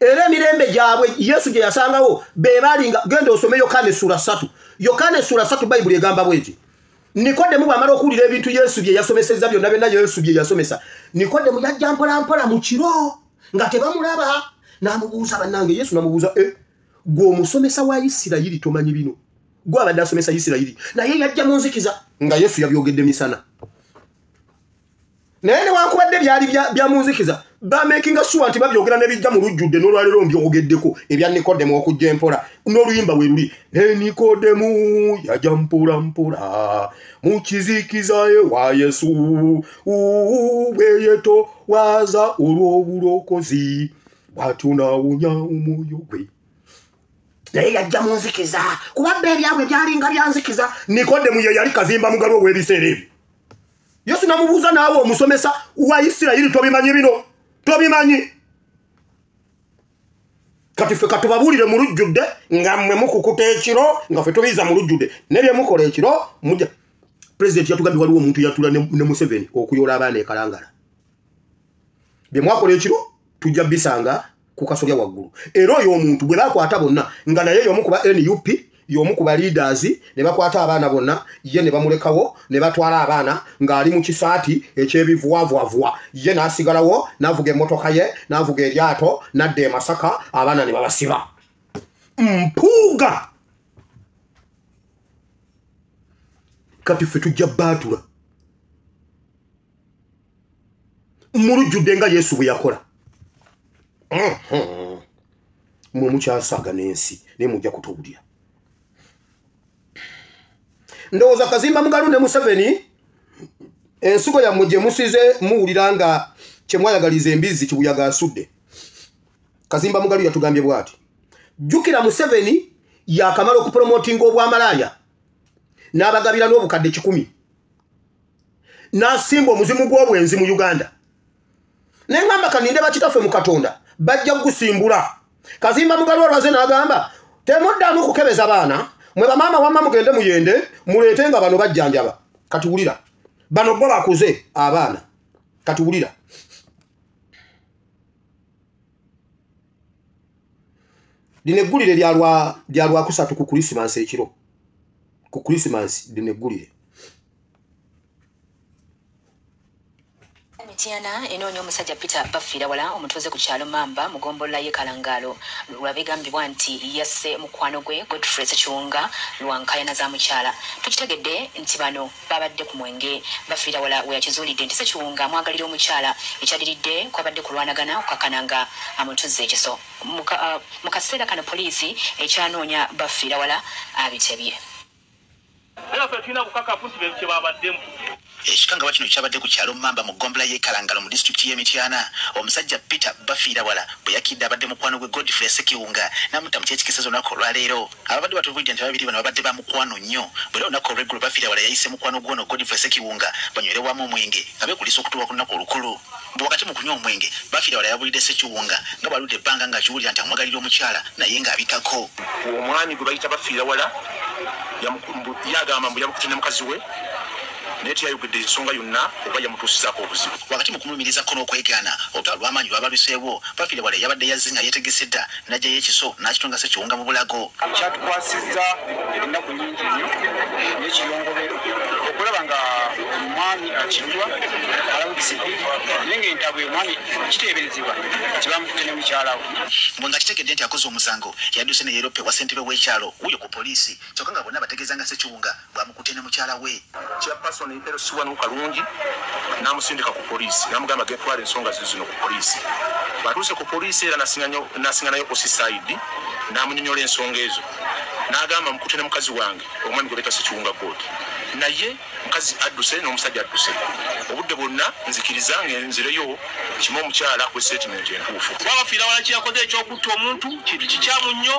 Era emirembe gyabwe Yesu gye yasangawo be balinga genda osome Yokaana sura 3. Yokaana sura 3 Bayibuli egamba bw'eti. Nikodemu bw'amala okuwulira ebintu Yesu bye yasomesezza byonna byonna Yesu bye yasomesa. Nikodemu yajja mpola mu kiro nga tebamulaba n'amubuuza bannange Yesu n'amubuuza gwe omusomesa wa Isirayiri tomanyi bino gwa abadde asomesa Isirayiri naye yajja mu nzikiza nga Yesu yabyogedde misana naye newankubadde byali bya mu nzikiza bamakinga sure nti babyogera ne bijja mu lujjudde n'olwalero mbyogeddeko ebya Nikodemu okujja empola n'oluyimba we luli ne Nikodemu yajja mpola mu kizikiza wa Yesu bweyeto waza olw'obulokozi bw'atunawunya omwoyo gwe naye yajja mu nzikiza kubadde ebyabwe byalinga byanzikiza Nikodemu ye yali kazimba mugalo w'ebiseera ebyo Yesu namubuuza naawe omusomesa wa Isirayiri tobimanyi bino tobimanyi kati ffe katubabuulire mu lujjudde nga mmwe mukukuta ekiro nga ffe tobiyiza mu lujjudde ne bye mukola ekiro mujja pulezidenti yatugambye waliwo omuntu yatula ne Museveni okuyoola abaana e Kalangala bye mwakola ekiro tujja bisanga ku kasolya waggulu era oyo omuntu bwe bakwata bonna nga naye y'omu kuba NUP y'omu kuba leaders ne bakwata abaana bonna ye ne bamulekawo ne batwala abaana ng'ali mu kisaati ekyebivuwavuwavuwa ye n'asigalawo n'avuga emmotoka ye n'avuga eryato n'adda e Masaka abaana ne babasiba mpuuga kati ffe tujja baatula mu lujjudde nga Yesu bwe yakola mwe mukyasaaga n'ensi naye mujja kutubulira ndowooza Kazimba Mugalu ne Museveni ensigo yammwe gye musize muwulira nga kye mwayagaliza embizi kibuyaga asudde Kazimba Mugalu yatugambye bw'ati jjukira Museveni yakamala okupromotinga obwamalaaya n'abagabira n'obukadde 100 n'asimba omuzimu gw'obwenzi mu Uganda n'engamba kaninde bakitaffe mu Katonda bajja kugusimbula Kazimba Mugalu olwaze n'agamba temuddamu kukebeza baana mwe bamaama wamma mugende muyende muleete nga bano bajjanjaba katuwulira bano bo bakuze abaana katuwulira lino eggulire lya Lwakusatu ku Krismasi ekiro ku Krismasi lino eggulire Tiana enoonya omusajja Peter Bafirawala omutuuze ku kyalo Mamba mu ggombolola y'e Kalangalo lwabigambibwa nti yasse mukwano gwe Godfrey Ssekiwunga lwankayana za mukyala tukitegedde nti bano babadde ku mwenge Bafirawala we yakizuulidde nti Ssekiwunga amwagalira omukyala ekyadiridde kwabadde kulwanagana okukakananga amutuze ekiso mu kaseera kano poliisi ekyanoonya Bafirawala abitebye era ffe tulina kukakafu nti kye babaddemu ekikanga kino kyabadde ku kyalo Mamba mu ggombolola y'e Kalangalo mu disitulikiti y'e Mityana omusajja Peter Bafirawala bwe yakidde abadde mukwano gwe Godfrey Ssekiwunga n'amutta mu kyekikisezo olunaku olwaleero ababadde batubulidde nti ababiri bano babadde ba mukwano nnyo bwera olunaku olw'eggulu Bafirawala yayise mukwano gwono Godfrey Ssekiwunga banywere wamu omwenge nga beekulisa okutuuka ku lunaku olukulu bwe wakati mu kunywa omwenge Bafirawala yabulidde Ssekiwunga nga bwaludde ebbanga ng'akiwulira nti amwagalira omukyala naye ng'abikako omwami gwe bayita Bafirawala yagamba mbu yamukute ne mukazi we naye teyayogedde ensonga yonna oba yamutuusizaako obuzibu wakati mu kumulumirizako n'okwegaana olutalo lw'amaanyi lwabaluseewo Bafirawala yabadde yazze nga yeetegese dda n'ajjayo ekiso n'akitonga Ssekiwunga mu bulago kyatukwasizza ennaku nnyingi nnyo n'ekiyongobero okulaba nga omwami akibirwa alamukisa ebbiri naye ng'entabwe omwami kiteeberezebwa kibamukute ne mukyala we mbwe nga kitegedde nti akoze omusango yadduse ne yeerope wa ssentebe w'ekyalo wuyo ku poliisi kyokka nga bonna bategeeza nga Ssekiwunga bw'amukute ne mukyala we chairperson impero siwanu kalungi namusindika ku poliisi namugamba getwala ensonga zino ku poliisi batuuse ku poliisi era nasinganayo osiside namunyonyola ensonga ezo n'agamba mukute ne mukazi wange omwami gwe beta Ssekiwunga Godi naye mukazi adduse n'omusajja adduse obudde bwonna nzikiriza ng'enzireyo kimu omukyala ku statement entuufu Bafirawala kyakoze ekyokutta omuntu kintu kikyamu nnyo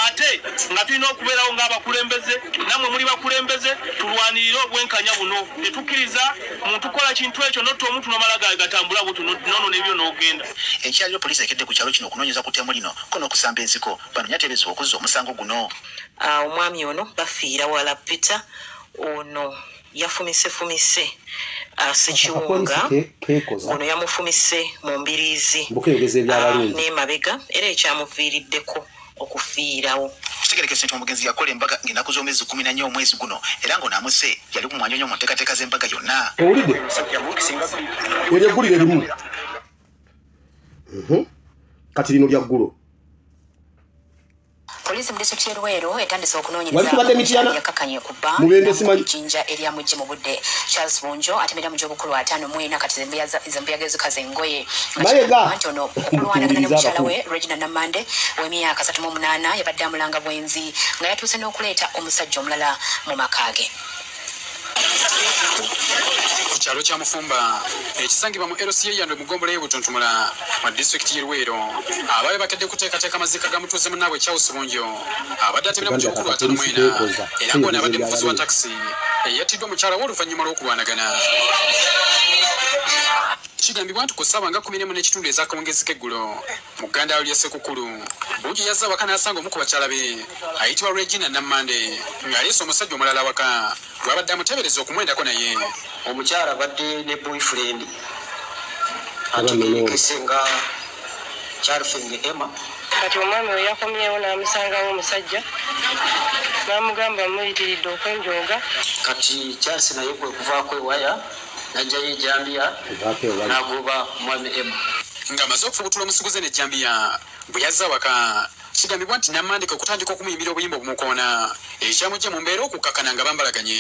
ate nga tulina okubeerawo ng'abakulembeze nammwe muli bakulembeze tulwanirire obwenkanya buno tetukkiriza muntu kola kintu ekyo notta omuntu n'amala gatambula buto nono n'ebyo n'ogenda ekyaliro poliisi ekedde ku kyalo kino okunoonyeza ku ttemu lino ko n'okusamba ensiko banoonya teebeezebwa okuzza omusango guno omwami ono Bafirawala Peter ono yafumise Ssekiwunga ono yamufumise mu mbiriizi n'emabega era ekyamuviiriddeko okufiirawo kitegerekese nti omugenzi yakola embaga ng'ennaku z'omwezi 14 omwezi guno era ng'onaamuse yali ku mwanya nnyo mu nteekateeka z'embaga yonna owulidde eryeggulire limu kati lino lya ggulo Poliisi mu disitulikiti y'Eluweero etandise okunoonyereza yakakanye ku bba ejjinja eryamujje mu budde. Charles Bunjo atemera mu gy'obukulu 54 kati zembuyaga ezikaza engoye nti ono okulwanagana ne mukyala we Regina Namande w'emyaka 38 yabadde amulanga bwenzi nga yatuuse n'okuleeta omusajja omulala mu maka ge. Ku kyalo kya Mufumba ekisangibwa mu LCA yandwe mu ggombolola y'Obutontomola mu disitulikiti y'Eluweero abaali bakedde kuteekateeka amazika ga mutuuze munnaabwe Charles Bunjo abadde atemera mu gy'obukulu 54 era ng'ono abadde muvuzi wa takisi eyattiddwa mukyala we oluvannyuma lw'okulwanagana. Kigambibwa nti ku ssaawa nga 11 ez'akawungezi k'eggulo mu ggandalo lya Ssekukkulu Bungi yazza awaka n'asanga omu ku bakyala be ayitibwa Regina Namande ng'aleese omusajja omulala awaka gw'abadde amuteebereza okumwendako naye. Omukyala badde ne boyfriend ategerekese nga Charles Emma. Kati omwami we yakomyewo n'amusangawo omusajja n'amugamba muyitiridde okwenjooga. Kati Charles naye kwe kuvaako ewaya najjayo ejjambiya n'agoba mwami Emma. Ng'amaze okufubutula omusiguze n'ejjambiya bwe yazza awaka kigambibwa nti Namandika okutandika okumuyimbira obuyimba obumukoona ekyamujja mu mbeera okukkakana nga bambalaganye.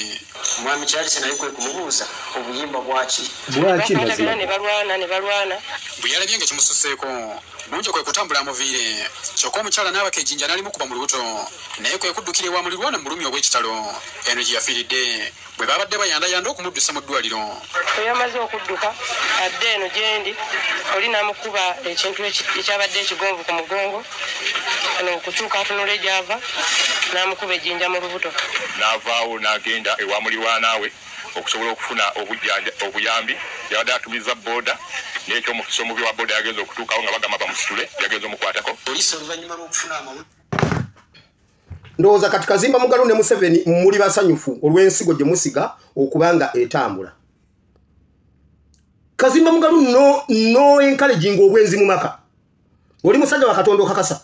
Mwami Charles naye kwe kumubuuza obuyimba bwaki ne balwana bwe yalabye nga kimususseeko Bunjo kwe kutambula amuviire kyokka omukyala n'abaka ejjinja n'alimukuba mu lubuto naye kwe kuddukira ewa mulirwana mu bulumi obw'ekitalo eno gye yafiiridde bwe babadde bayandayanda okumuddusa mu ddwaliro. Bwe yamaze okudduka adde eno gye ndi oli n'amukuba ekintu ekyabadde ekigonvu ku mugongo ano okukyuka atunula gy'ava n'amukuba ejjinja mu lubuto. N'avaawo n'agenda ewa mulirwanaawe okusobola okufuna obuyambi yabadde atumiza booda n'ekyomukisa omubi wa booda yagenza okutuukawo nga bagamba bamusitule yagenza omukwatako. Poliisi oluvannyuma lw'okufuna amawulire ndowooza kati Kazimba Mugalu ne Museveni muli basanyufu olw'ensigo gye musiga okubanga etambula. Kazimba Mugalu no encouraging obwenzi mu maka. Oli musajja wa Katonda okakasa.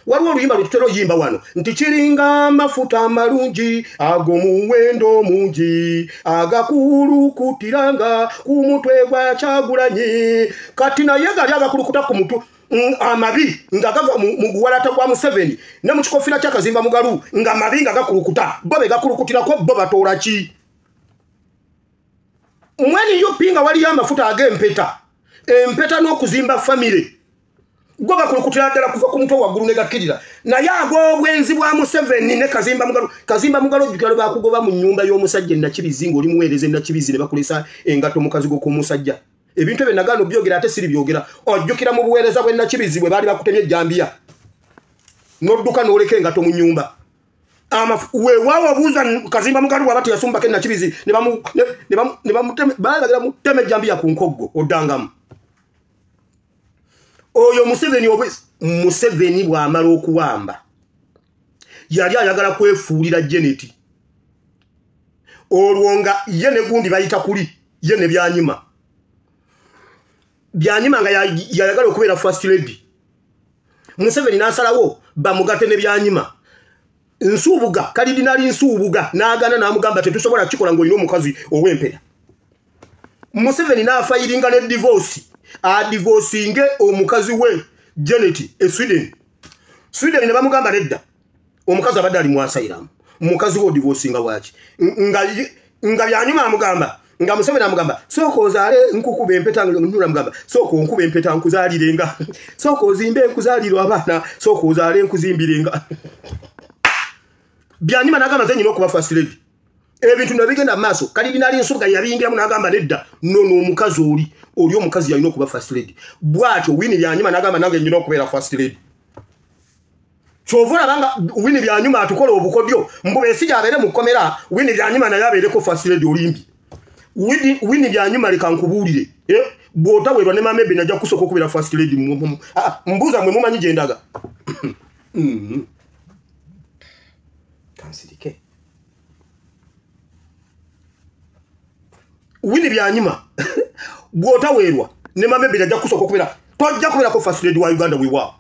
Waliwo oluyimba lututera oyimba wano nti kiringa amafuta amalungi ag'omuwendo mungi agakulukutiranga ku mutwe gwa Kyagulanyi. Kati naye gali agakulukuta ku mutwe amabi nga gava mu guwalata gwa Museveni ne mu kikofira kya Kazimba Mugalu nga amabi nga gakulukuta bo be gakulukutirako bo batoola ki. Mwene yopinga wali amafuta ag'empeta empeta n'okuzimba family gwa gakulukutira ddala kuva ku mutwe waggulu ne gakkirira naye ag'obwenzi bwa Museveni ne Kazimba Mugalu ojjukira bakugoba mu nnyumba y'omusajja Nakibizi ng'oli muweereza Nakibizi ne bakulesa engato mukazi go ku musajja. Ebintu ebyo nagano byogera ate siri byogera ojjukira mu buweereza bwe Nakibizi bwe baali bakutemye ejjambiya n'odduka n'oleka engato mu nnyumba. Weewaawo buuza Kazimba Mugalu bw'aba teyasumbako Nakibizi ne balagira muteme ejjambiya ku nkoggo oddangamu. Oyo Museveni bw'amala okuwamba yali ayagala kwefuulira Janet olwo nga ye ne gundi bayita kuli ye ne Byanyima nga yayagala okubeera first lady. Museveni n'asalawo bamugate ne Byanyima Nsuubuga kalidinali Nsuubuga n'agana n'amugamba tetusobola kikola ng'olina omukazi ow'empera. Museveni n'afayiringa ne divorce divorcinge omukazi we Janet Sweden ne bamugamba nedda omukazi abadde ali mwasayiramu mukazi wo divorcinga waki nga Byanyuma amugamba nga Museveni amugamba sooka ozaale nkukuba empeta nula mugamba sooka onkuba empeta nkuzaalirenga sooka ozimbe nkuzaalirwa abaana sooka ozaale nkuzimbirenga. Byanyuma n'agamba nze nyina okuba first lady. Ebintu nabigenda maaso kalidinali Nsuubuga yabiyingiramu n'agamba nedda nono omukazi oli omukazi yalina okuba first lady. Bwatyo Winnie Byanyuma n'agamba nange nyina okubeera first lady. Kyova olabanga Winnie Byanyuma atukola obukodyo mbubeesija abeere mu kkomera Winnie Byanyuma naye abeereko first lady olimbi. Winnie Byanyuma leka nkubuulire bw'otaweerwa ne Mamebe najja kusooka okubeera first lady. Mbuuza mwe mumanyi gye ndaga. Kansirike Winnie Byanyima bw'otaweerwa ne Mamebe najja kusooka okubeera tojja kubeerako first lady wa Uganda weewaawo.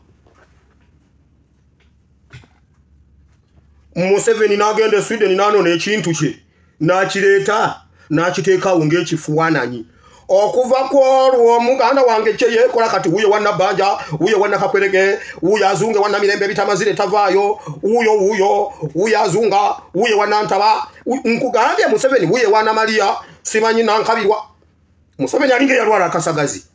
Museveni n'agenda Sweden n'anoona ekintu kye n'akireeta n'akiteekaawo ng'ekifuwaananyi okuva kwolwo muganda wange kye yekola kati wuyo wanna banja wuyo wanna kakwerege wuyo azunge wanna mirembe bitamazire tavaayo wuyo azunga wuyo wanna ntaba nkugambye Museveni wuyo wanna Maria simanyi nankabirwa Museveni alinge yalwala Kasagazi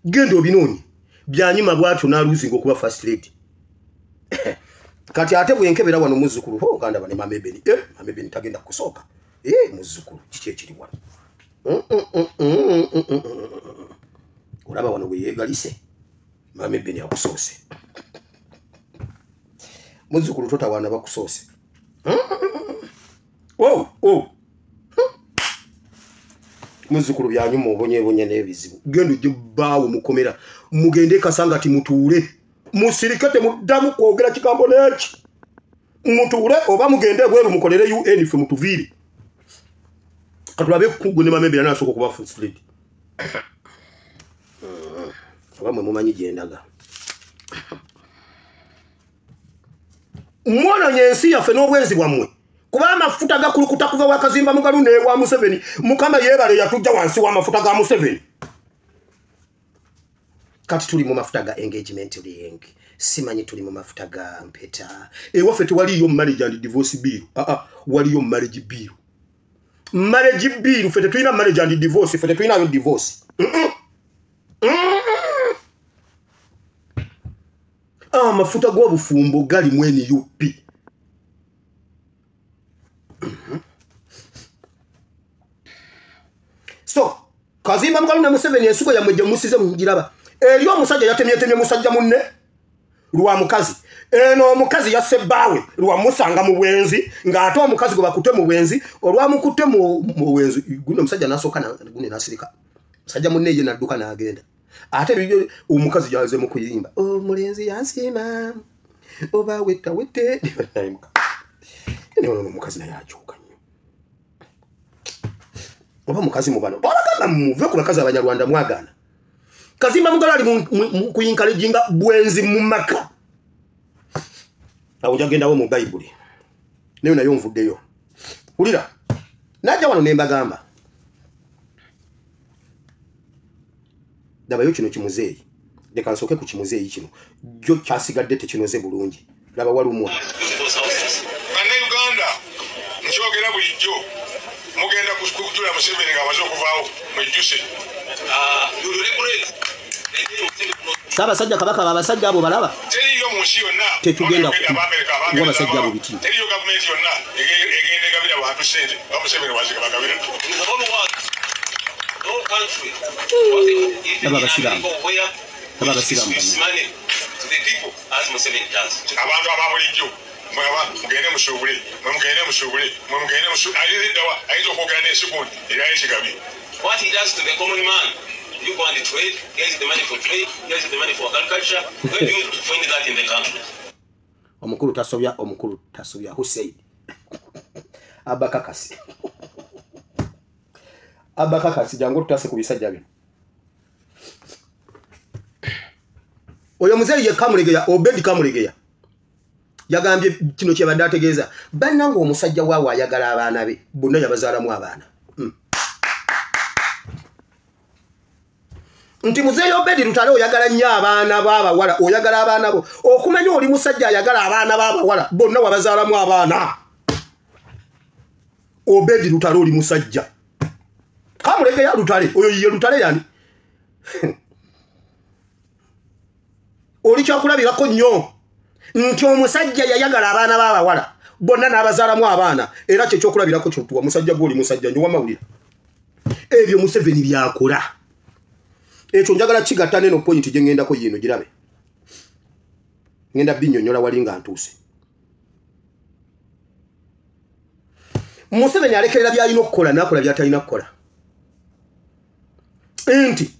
gendo obinoni byanyima bwatyo naluzinga okuba first lady kati ate bwenkebera wano muzzukulu ho ganda bane mamebeni mamebeni tagenda kusoka muzzukulu kiki kiri wano olaba wano bwe yegalise mamebeni akusose muzzukulu totawana bakusose muzzukulu byanyuma obonyebonye n'ebizibu gendo jibbaawo mukomera mugende Kasangati mutuule musirikate muddamu kwogera kigambo n'eki mutuule oba mugende bweru mukolere UN fe mutuviire katulabe kugwe ne mamebera nasoko kuba first lady oba mwe mumanyi gyendaga mwana nyensi yaffe n'obwenzi bwammwe kuba amafuta gakulukuta kuva wa Kazimba Mugalu ne wa Museveni mukama yebale yatujja wansi wa mafuta ga Museveni kati tuli mu mafuta ga engagement ring simanyi tuli mu mafuta ga mpeta waffe tewaliyo marriage and divorce bill waliyo marriage bill fete tulina marriage and divorce fete tulina yo divorce mafuta g'obufumbo gali mweni UP so Kazimba Mugalu ne Museveni ensuko yamweje musize mugiraba eriyo omusajja yatemyetemye musajja munne lwa mukazi eno omukazi yasebawe lwa musanga mu bwenzi ng'ate omukazi gwe bakute mu bwenzi olwa mukute mu bwenzi guno musajja nasoka na gune nasirika musajja munne ye nadduka n'agenda ate biyo omukazi yaze mu kuyimba mulenzi yansima oba wette ene ono omukazi naye ajuka oba mukazi mubano balagamba muve ku bakazi abanyarwanda mwagana Kazimba Mugalu ali kuyinkale jinga bwenzi mu maka awo jagendawo mu Bible nayo nayo nvuddeyo ulira najja wano ne mbagamba dabayo kino kimuzeeyi leka nsoke ku kimuzeeyi kino jo kyasigadde tekinoze bulungi laba walumwa bane Uganda nkyogera bulijjo mugenda kujula Museveni nga amaze okuvaawo mwejjuse Sabasajja kabaka babasajja abo balaba teriyo munsi yonna tetugenda kuwa basajja abo biti teriyo government yonna egende gabira bantu sente bamusebere wazika bagabira no country ababasigamu to the people as Museveni does abantu ababulijjo mugende mushubule alidawa aizo kwogera n'esikundi era ekigabi what he does to the common man. You go and trade, here's the money for trade, here's the money for agriculture. Where do you find that in the country? Omukulu tasobya Hussein. Abakakasi jangu tutase kubisajja bino. Oyo muzeyi ye Kamulegeya Obedi Kamulegeya. Yagambye kino kye badde ategeeza. Bannanga omusajja waawe ayagala abaana be bonna yabazaalamu abaana. Nti muzeyi Obedi Lutale oyagala nnyo abaana b'abawala oyagala abaana bo okumanya oli musajja ayagala abaana b'abawala bonna wabazaalamu abaana Obedi Lutale oli musajja Kamulegeya Lutale oyo ye Lutale yani oli kyakulabirako nnyo nti omusajja yayagala abaana b'abawala bonna n'abazaalamu abaana era kye kyokulabirako kyotuwa musajja gw'oli musajja nyo wamawulira ebyo Museveni byakola ekyo njagala kigatta neno point gye ngendako yino girabe ngenda binnyonnyola wali nga ntuuse Museveni alekerera byalina okukola n'akola byatalina kukola enti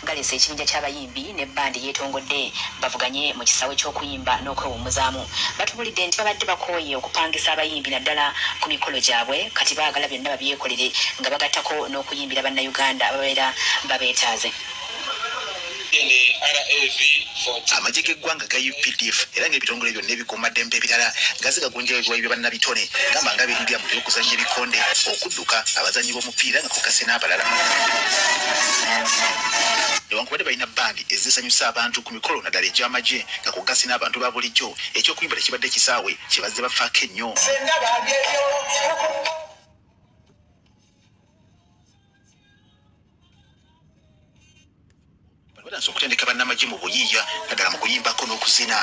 galese ekibinja ky'abayimbi ne bandi yeetongodde bavuganye mu kisawe ky'okuyimba n'okwewummuzaamu batubulidde nti babadde bakooye okupangisa abayimbi naddala ku mikolo gyabwe kati baagala byonna babyekolere nga bagattako n'okuyimbira bannayuganda ababeera babeetaaze. amagye g'eggwanga ga UPDF era ng'ebitongole byonna ebikuumaddembe ebirala nga zigagonjererwa ebyo bannabitone gamba nga beerindira mu by'okuzannya ebikonde okudduka abazannyi b'omupiira nga kokase n'abalala newankubadde balina bandi ezisanyusa abantu ku mikolo naddala egy'amagye nga kokase n'abantu ba bulijjo ekyokuyimba tekibadde kisaawe kye bazze bafaako ennyo batanze okutendeka bannamagye mu buyiiya naddala mu kuyimbako n'okuzina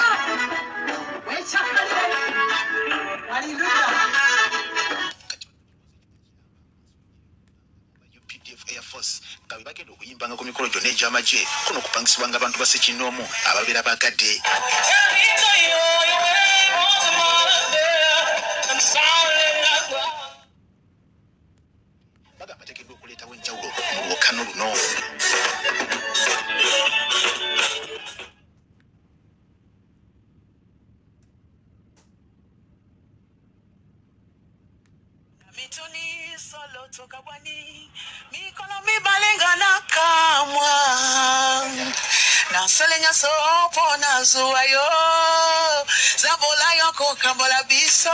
UPDF Air Force nga bwe bagenda okuyimbanga ku mikolo gyonna egy'amagye ko n'okupangisibwanga abantu basekinnoomu ababeera bagadde bagamba bateekeddwa okuleetawo enjawulo mu lwokaano luno Mituni solo toka bwani mikono mibalenga na kamwa na selenya sopo na zuwayo zabola yoko kambola biso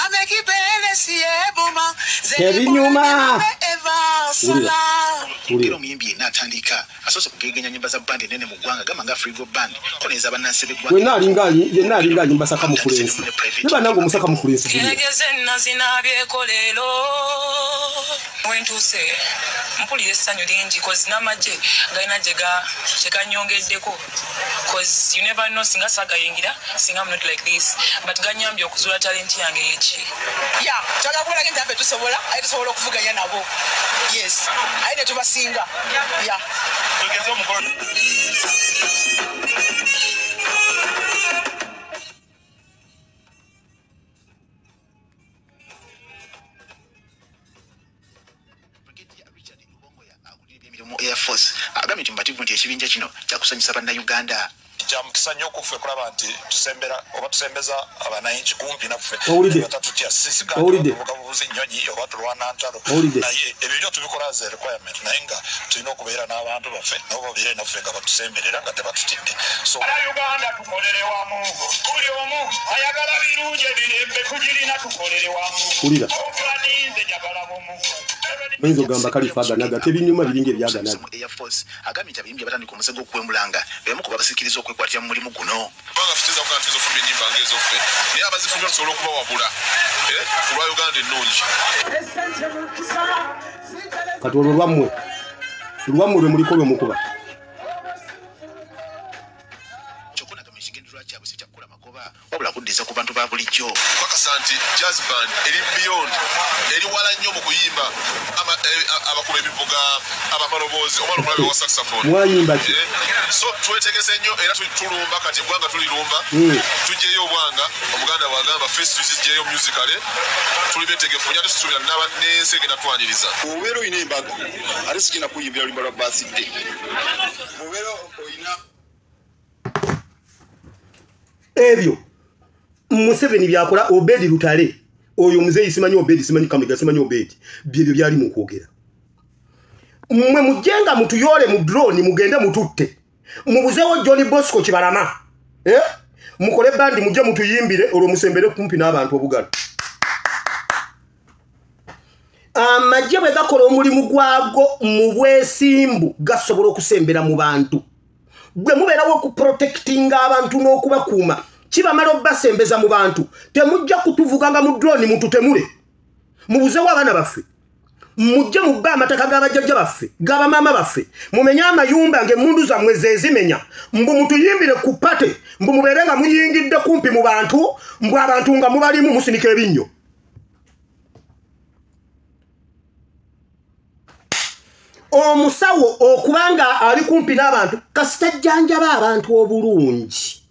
amekibele siebuma Tebinyuma eva sola Kero muyimbi n'atandika asoose kugegenya nyimba za bandi nene mu ggwanga gamba nga Frigo Band ko neza bannansi b'eggwanga yenna alinga nyimba saka mu fulensi ne bannange omusaka mu fulensi kiregeze nazinabye kolelo wentuse mpulira essanyu lingi kozi n'amagye galina gye ganyongeddeko cause you never know singa sagayingira singa I'm not like this but ganyambye okuzuula talenti yange eki twagala kubulaga nti abe tusobola aye tusobola okuvuganya nabo yes aye ne tubasinga tugeze omukolo Air Force agambye nti mbativu nti ekibinja kino kyakusanyusa bannayuganda kyamukisa nnyo okuffe kulaba nti tusembeza abanayingi kumpi naffe batatutya sisigabubuzi nnyonyi oba tulwana ntalo naye ebyo byo tubikola as a requirement naye nga tulina okubeera n'abantu baffe nabo babeere naffe nga batusemberera nga tebatutidde uganda tukolere wamu buli omu ayagala birungi ebirembe tugirina tukolere wamu obufaninze njagala bumu Menzo gamba kalifaganaga tebinyuma biringe byaganaga Air Force agambye nti abayimbi abatandika omusego okuwemulanga bemu ku babasikiriza okwekwatira mu mulimu guno banga fitiza ku kantu ezofumba ennyimba ng'ezoffe naye abazifumba tusobola okubawabula ku lwa Uganda ennungi kati olwo lwammwe lwe muliko lwe mukuba kyokunagamba ekigendererwa kyabwe si kyakukola magoba wabula kuddiza ku bantu ba bulijjo kakasa nti jazz band eri beyond eri wala nnyo mu kuyimba abakuba ebivuga abamaloboozi oba omulabe wa saxophone mwayimba ki so twetegese nnyo era tulumba kati eggwanga tulirumba tujjeyo obwanga omuganda bwagamba first tuzijjeyo musicale tuli betegefu nya tusuubira n'ensi egenda twaniriza obeera oyina embaga ate sigenda kuyimbira oluyimba lwa basidde obeera oyina ebyo Museveni byakola Obedi Lutale oyo muzeyi simanyi Obedi simanyi Kamega simanyi Obedi byebyo byali mu kwogera mmwe mujenga mutuyole mu drone mugende mututte mubuzewo Johnny Bosco kibalama mukole bandi mujje mutuyimbire olwo musembere kumpi n'abantu obugalo amajje bwe gakola omulimu gwago mu bwesimbu gasobola okusembera mu bantu gwe mubeerawo okuprotectinga abantu n'okubakuuma kibamala obbasembeza mu bantu temujja kutuvuganga mu drone mututemule mubuzewo abaana baffe mujje mubba amataka g'abajjajja baffe g'abamaama baffe mumenye amayumba ng'emmundu zammwe zezimenya mbu mutuyimbire ku pate mbu mubeere nga muyingidde kumpi mu bantu mbu abantu nga mubalimu musinika ebinnyo omusawo okubanga ali kumpi n'abantu kasitajjanjaba abantu obulungi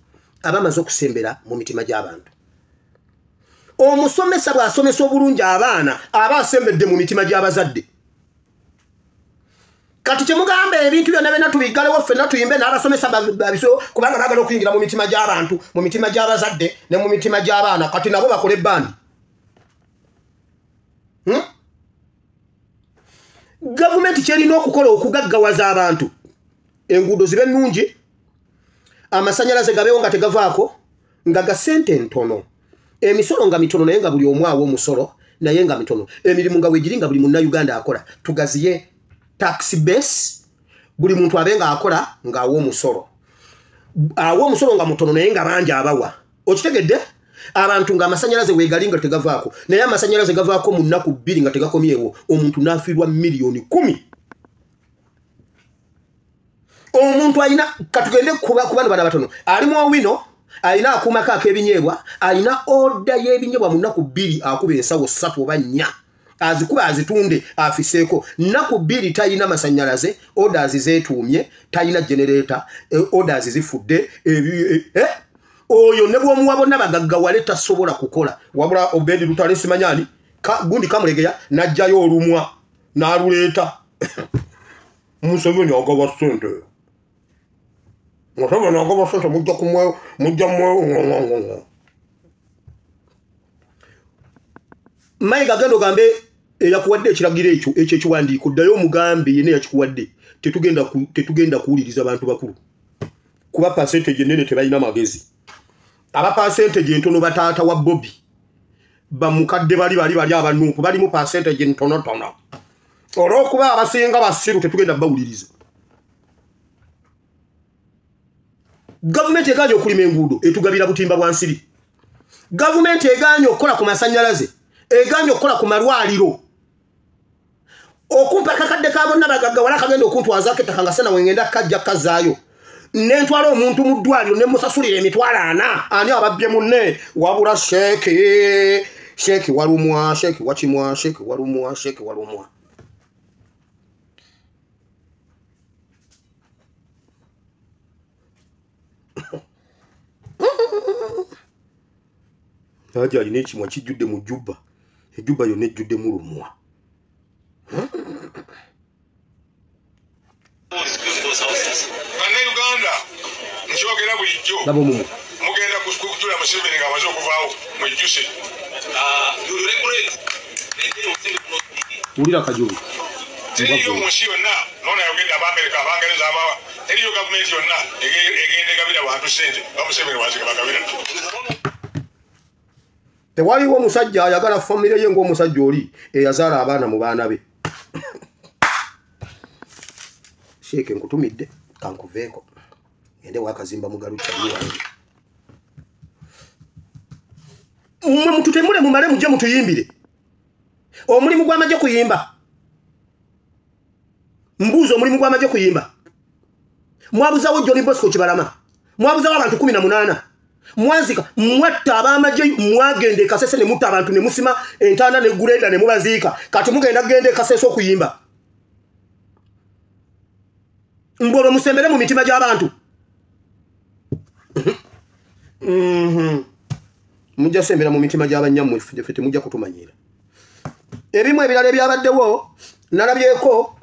abamaze okusembera mu mitima gy'abantu omusomesa bw'asomesa obulungi abaana aba asembedde mu mitima gy'abazadde kati kyemugamba ebintu byonna byonna tubigalewo ffenna tuyimbe n'abasomesa babiso kubanga baagala okuyingira mu mitima gy'abantu mu mitima gy'abazadde ne mu mitima gy'abaana kati nabo bakole ebbandi gavumenti kyerina okukola okugaggawaza abantu enguudo zibe nnungi amasanyalaze gabeewo nga tegavaako nga ga sente ntono emisolo nga mitono naye nga buli omu awo omusolo naye nga mitono emirimu nga weegiri nga buli munnayuganda akola tugaziye tax base buli muntu abenga akola nga awo omusolo nga mutono naye nga bangi abawa okitegedde abantu nga amasanyalaze weegali nga tegavaako naye amasanyalaze gavaako mu nnaku 2 nga tegakomyewo omuntu n'afiirwa miliyoni 10 omuntu alina katugende kuba bana batono ali mu wino alina akumako ak'ebinyeebwa alina oda y'ebinyeebwa mu nnaku 2 akuba ensawo 3 oba 4 azikuba azitunde afiseeko nnaku 2 talina masanyalaze oda zeetuumye talina generator oda zifudde oyo ne bw'omuwa bonna bagaggawale tasobola kukola wabula Obedi Lutale simanyani gundi kamulegeya najjayo olumwa n'aluleeta Museveni agaba ssente Museveni agaba ssente mujja mwe Mayiga gendo gambe eyakuwadde ekiragiro ekyo ekiwandiiko ddayo omugambe yene yakikuwadde tetugenda kuwuliriza abantu bakulu kuba percentage ennene tebalina magezi aba percentage entono bataata wa Bobby bamukadde bali abanuuku bali mu percentage ntono olw'okuba abasinga basiru tetugenda bawuliriza gavumenti egaanye okulima enguudo etugabira butimba bwa nsiri gavumenti egaanye okukola ku masanyalaze egaanye okukola ku malwaliro okumpa kakadde ka bonna bagagga wala kagenda okuntwazaako ettaka nga sena wengenda kajja kazaayo nentwala omuntu mu ddwaliro ne musasulira emitwalo 4 ani ababbye munne wabula sheeki walumwa sheeki wakimwa sheeki walumwa Haji alina ekimwa kijjudde mu Juba ejuba yonna ejjudde mu lumwa Bannayuganda nkyogera bulijjo mugenda kujula Museveni nga amaze okuvaawo mwejjuse wulira kajulu teriyo mu nsi yonna noonayogedde Abamerika Abangereza abawa teriyo gavumenti yonna egenda egabira bantu sente bamuseveni wazigabagabira tewaliwo omusajja ayagala famire ye ng'omusajja oli eyazaala abaana mu baana be sheeke nkutumidde kankuveeko ngende wakazimba mugalucha wange mmwe mututemule mumale mujje mutuyimbire omulimu gw'amagye kuyimba mbuuza omulimu gw'amagye kuyimba mwabuzawo John Bosco Kibalama mwabuzawo abantu 18 mwanzika mwatta abamagye mwagende Kasese ne mutta abantu ne musima entanda ne gurenda ne mubaziika kati mugenda gende Kasese okuyimba mbolo musembere mu mitima gy'abantu mujja sembera mu mitima gy'abanyammwe fete mujja kutumanyira ebimu ebirala ebyabaddewo nalabyeko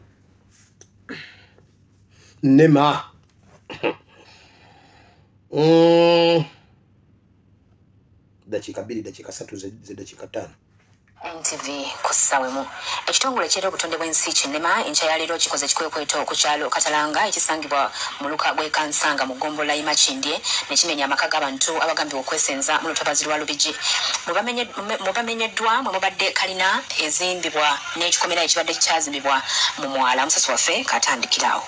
nema dakika 2 dakika 3 ze dakika 5 NTV kusawemu ekitongole kyera obutonde bw'ensi kinema enkya ya leero kikoze kikwekweto ku kyalo Katalanga ekisangibwa mu luka bwe Kansanga mu Gombola Imachindye ne kimenya amaka g'abantu abagambye okwesenza mu lutabazi lwa Lubigi mubamenyeddwa mwe mubadde kalina ezimbibwa n'ekikomera ekibadde kyazimbibwa mu mwala musasi waffe katandikirawo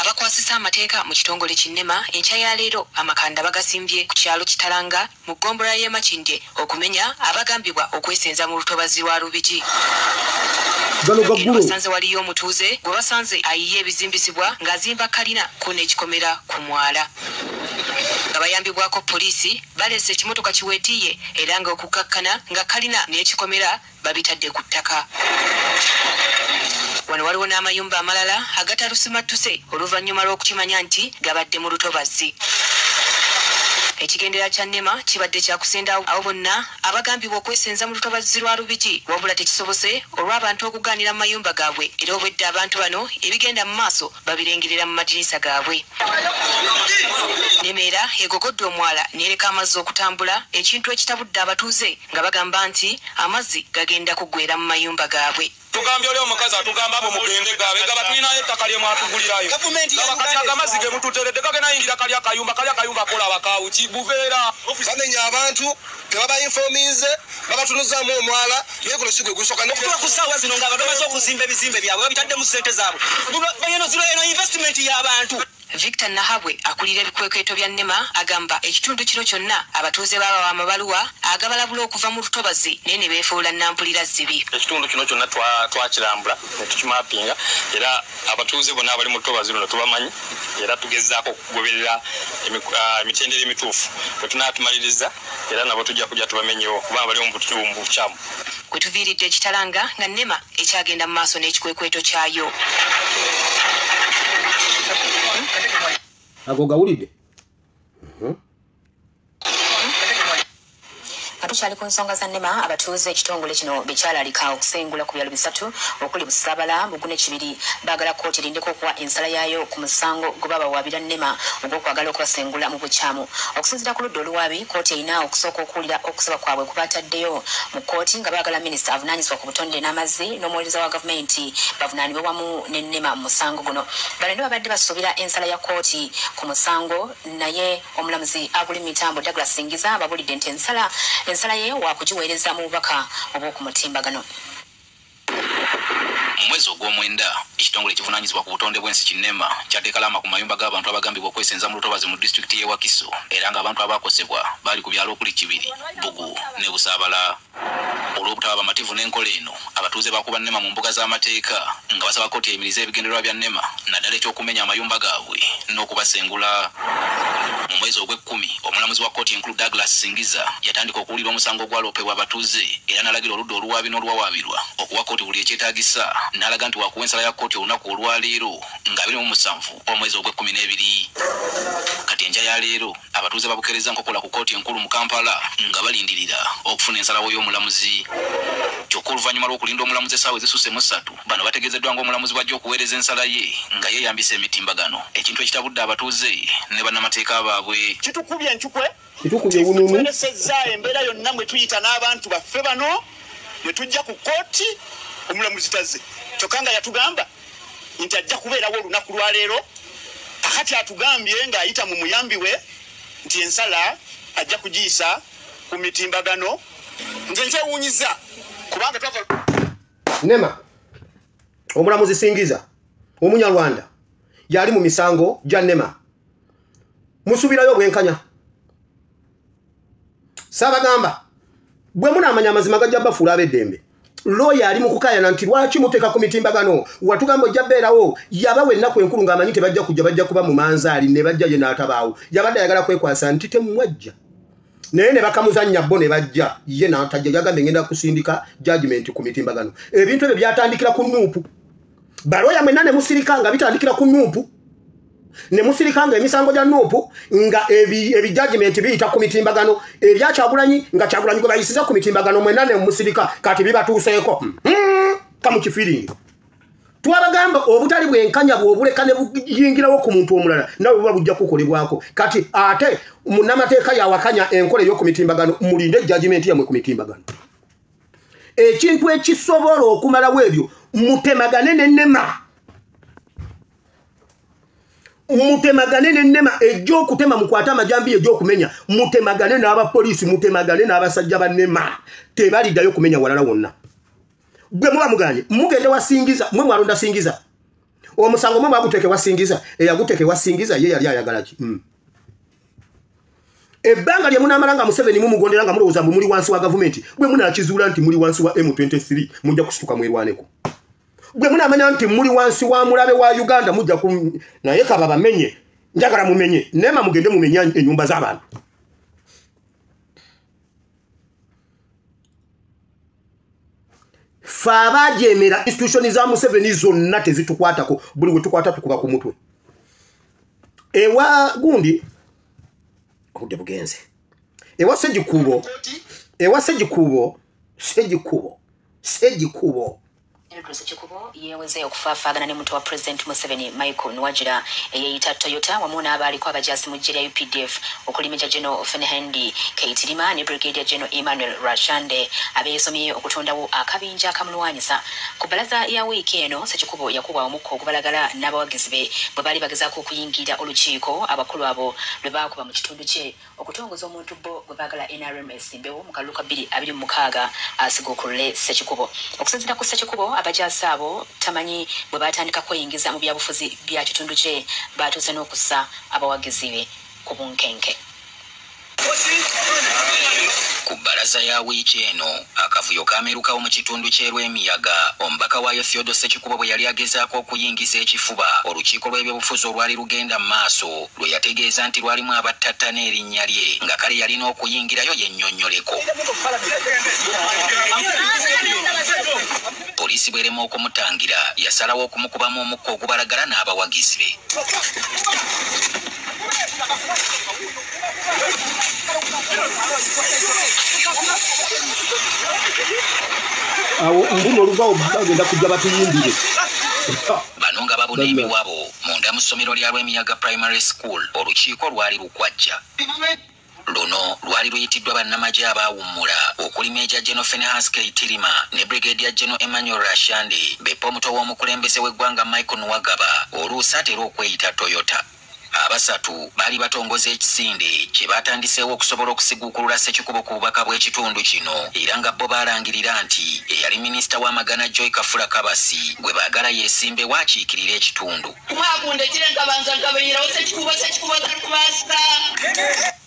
abakwasisa amateeka mu kitongole kinema enkya ya leero amakanda bagasimbye ku kyalo Kitalanga mu Gombola y'e Makindye okumenya abagambibwa okwesenza mu lutobazi lwa Lubigi basanze waliyo omutuuze gwe basanze ayiye ebizimbisibwa ng'azimba kalina ku n'ekikomera ku mwala nga bayambibwako poliisi balese ekimotoka kiweetiye era nga okukkakkana nga kalina n'ekikomera babitadde ku ttaka wano waliwo n'amayumba amalala agatalusimattuse oluvannyuma lw'okukimanya nti gabadde mu lutobazi ekigendera kya nema kibadde kyakusenda abo bonna abagambibwa okwesenza mu lutobazi lwa Lubigi wabula tekisobose olw'abantu okugaanira mu mayumba gaabwe era obwedde abantu bano ebigenda mu maaso babirengerera mu madirisa gaabwe Nemeera egogodde omwala nereka amazzi okutambula ekintu ekitabudde abatuuze nga bagamba nti amazzi gagenda kuggwera mu mayumba gaabwe tugambye oli omukazi atugamba abo mugende gabe gaba tulinayo ettaka lye mwatugulirayo kati agamazzi ge mututeredde gagena yingira kali akayumba kola abakawu kibuveera bamenya abantu tebaba informize babatunuzaamu omwala naye guno si gwe gusooka okutuula ku ssaawa zino nga abantu bamaze okuzimba ebizimbe byabwe babitadde mu ssente zaabwe eno investment y'abantu. Victor Nahabwe akulira ebikwekweto bya NEMA agamba ekitundu kino kyonna abatuuze baba amabaluwa agabalabula okuva mu lutobazi naye ne beefuula nampulira zibi. Ekitundu kino kyonna twakirambula ne tukimapinga era abatuuze bonna abali mu lutobazi luno tubamanyi era tugezaako okugoberera emitendera emituufu bwe tunaatumaliriza era nabo tujja kujja tubamenyewo kubanga bali mu bukyamu. Kwe tuviiridde ekitalanga nga NEMA ekyagenda mu maaso n'ekikwekweto kyayo. Ago gawulidde. Atukyali ku nsonga za NEMA abatuuze ekitongole kino bekyalalika okusengula ku byalo bisatu okuli Busabala Bugune Kibiri baagala kkooti erindeko okuwa ensala yaayo ku musango gwe babawaabira NEMA ogw'okwagala okubasengula mu bukyamu. Okusinziira ku ludda oluwaabi kkooti erina okusooka okuwulira okusaba kwabwe kwe baataddeyo mu kkooti nga baagala minisita avunaanyizibwa ku butonde n'amazzi n'omuweereza wa gavumenti bavunaanibwe wamu ne NEMA mu musango guno. Bano ne babadde basuubira ensala ya kkooti ku musango naye omulamuzi Aguli Mitambo Douglas Singiza babulidde nti ensala ye wakugiweereza mu bubaka obw'okumutimbagano. Mu mwezi ogw'omwenda ekitongole ekivunaanyizibwa ku butonde bw'ensi NEMA kyateeka lama ku mayumba g'abantu abagambibwa okwesenza mu lutobazi mu disitulikiti y'e Wakiso era ng'abantu abakosebwa baali ku byalo okuli Kibiri, Bugu ne Busaabala. Olw'obutaba bamativu n'enkola eno abatuuze bakuba NEMA mu mbuga z'amateeka nga basaba kkooti eyimirize ebigendererwa bya NEMA naddala ekyokumenya amayumba gaabwe n'okubasengula. Mu mwezi ogw'ekkumi omulamuzi wa kkooti enkulu Douglas Singiza yatandika okuwulira omusango ogwaloopebwa abatuuze era n'alagira oludda oluwaabi n'olwawaabirwa okuwa kkooti buli ekyetaagisa n'alaga nti wakuwa ensala ya kkooti olunaku olwaleero nga 27 omwezi ogw'E12. Kati enja ya leero abatuuze babukeereza nkokola ku kkooti enkulu mu Kampala nga balindirira okufuna ensalawo y'omulamuzi. Kyokka oluvannyuma lw'okulinda omulamuzi essaawa ezisusse mu 3 bano bategeezeddwa ng'omulamuzi bw'ajja okuweereza ensala ye nga yeeyambisa emitimbagano ekintu ekitabudde abatuuze ne bannamateeka baabwe. Kitukubye enkukwe bununu tweresezza embeera yonna mwe tuyita n'abantu baffe bano ne tujja ku kkooti omulamuzi tazze kyokka nga yatugamba nti ajja kubeerawo olunaku lwa leero akati atugambye ng'ayita mu muyambi we nti ensala ajja kugiyisa ku mitimbagano. Nze nkyewuunyiza kubanga twava NEMA omulamuzi Singiza omunyarwanda yali mu misango gya NEMA musubirayo bwenkanya Sabagamba bwe munaamanya amazima gajja bafuula ab'eddembe lawyer ali mu kukayana nti lwaki muteeka ku mitimbagano watugamba ojja beerawo yabawe ennaku enkulu ng'amanyi tebajja kujja bajja kuba mu manzaali ne bajja ye n'atabaawo yabadde ayagala kwekwasa nti temwajja naye ne bakamuzannya bo ne bajja ye n'atajja yagambye ngenda kusindika judgment ku mitimbagano. Ebintu ebyo byatandikira ku Nuupu baloya mwenna ne musirika nga bitandikira ku Nuupu ne musirika nga emisango gya Nuupu nga ebi judgment biyita ku mitimbagano ebya Kyagulanyi nga Kyagulanyi gwe bayisiza ku mitimbagano mwenna ne musirika kati bibatuuseeko kamukifiringi. Twabagamba obutali bwenkanya bw'obuleka ne buyingirawo ku muntu omulala nawe buba bujja kukolebwako kati ate munnamateeka yawakanya enkola ey'oku mitimbagano mulinde judgment yammwe ku mitimbagano. Ekintu ekisobola okumalawo ebyo mutemagane ne NEMA egy'okutema mukwata amajambi egy'okumenya mutemagane n'abapoliisi mutemagane n'abasajja ba NEMA tebaliddayo kumenya walala wonna. Gwe muba muganye mugende wa Singiza mwe mwalonda Singiza omusango mwe mwaguteke wa Singiza eyaguteke wa Singiza ye yali ayagala ki ebbanga lye munamalanga Museveni mumugondera nga mulowooza mbu muli wansi wa gavumenti bwe munakizuula nti muli wansi wa M23 mujja kusituka mwerwaneko gwe munamanya nti muli wansi wa mulabe wa Uganda mujja naye kaba bamenye njagala mumenye NEMA mugende mumenya ennyumba z'abantu. Faba jemera institution za Museveni zonna tezitukwatako buli we tukwata tukuba ku mutwe. Ewa gundi kude bugenze. Ewa Sejikubo Edward Chikubo yeweze okufaafagana ne muto wa President Museveni Michael Nwajira eyita Toyota wamuna abaliko abajasi mu jeri ya UPDF okulimija General Fenehendi Keitirima ne Brigadier General Emmanuel Rashande abeyesomye okutondawo akabinja akamulwanyisa ku balaza ya wiiki eno Ssekikubo yakuba omukko okubalagala n'abawagizi be bwe bali bagezaako okuyingira olukiiko abakulu abo lwe baakuba mu kitundu kye okutongoza omuntu bo gwe baagala NRM esimbewo mu kalulu ka 2026 asigukule Ssekikubo okusinziira ku Ssekikubo abajasi abo tamanyi bwe batandika kweyingiza mu byabufuzi bya kitundu kye batuuse n'okussa abawagizi be ku bunkenke. Ku bbalaza ya wiiki eno akavuyo kaamerukawo mu kitundu ky'Erwemiyaga omubaka waayo Theodore Ssekikubo bwe yali agezaako okuyingiza ekifuba olukiiko lw'ebyobufuzi olwali lugenda mu maaso lwe yategeeza nti lwalimu abattatta n'erinnya lye nga kale yalina okuyingirayo yennyonnyoleko. Poliisi bw'erema okumutangira yasalawo okumukubamu omukka ogubalagala n'abawagizi be. Awo mbuno oluvaawo bagenda kujja batuyimbire. Bano nga babuna emiwabo munda mu ssomero lya Rwemiyaga Primary School olukiiko lwali lukwajja. Luno lwali luyitiddwa bannamagye abaawummula okuli Major General Phinehas Keitirima ne Brigadier General Emmanuel Rashande beppa omuto w'omukulembeze w'eggwanga Michael Nwagaba oluusi atera okweyita Toyota. Abasatu bali batongoza ekisinde kye batandiseewo okusobola okusiguukulula Ssekikubo ku bubaka bw'ekitundu kino era nga bo baalangirira nti eyali minisita w'amagana Joy Kafula Kabasi gwe baagala yeesimbe waakiikirira ekitundu.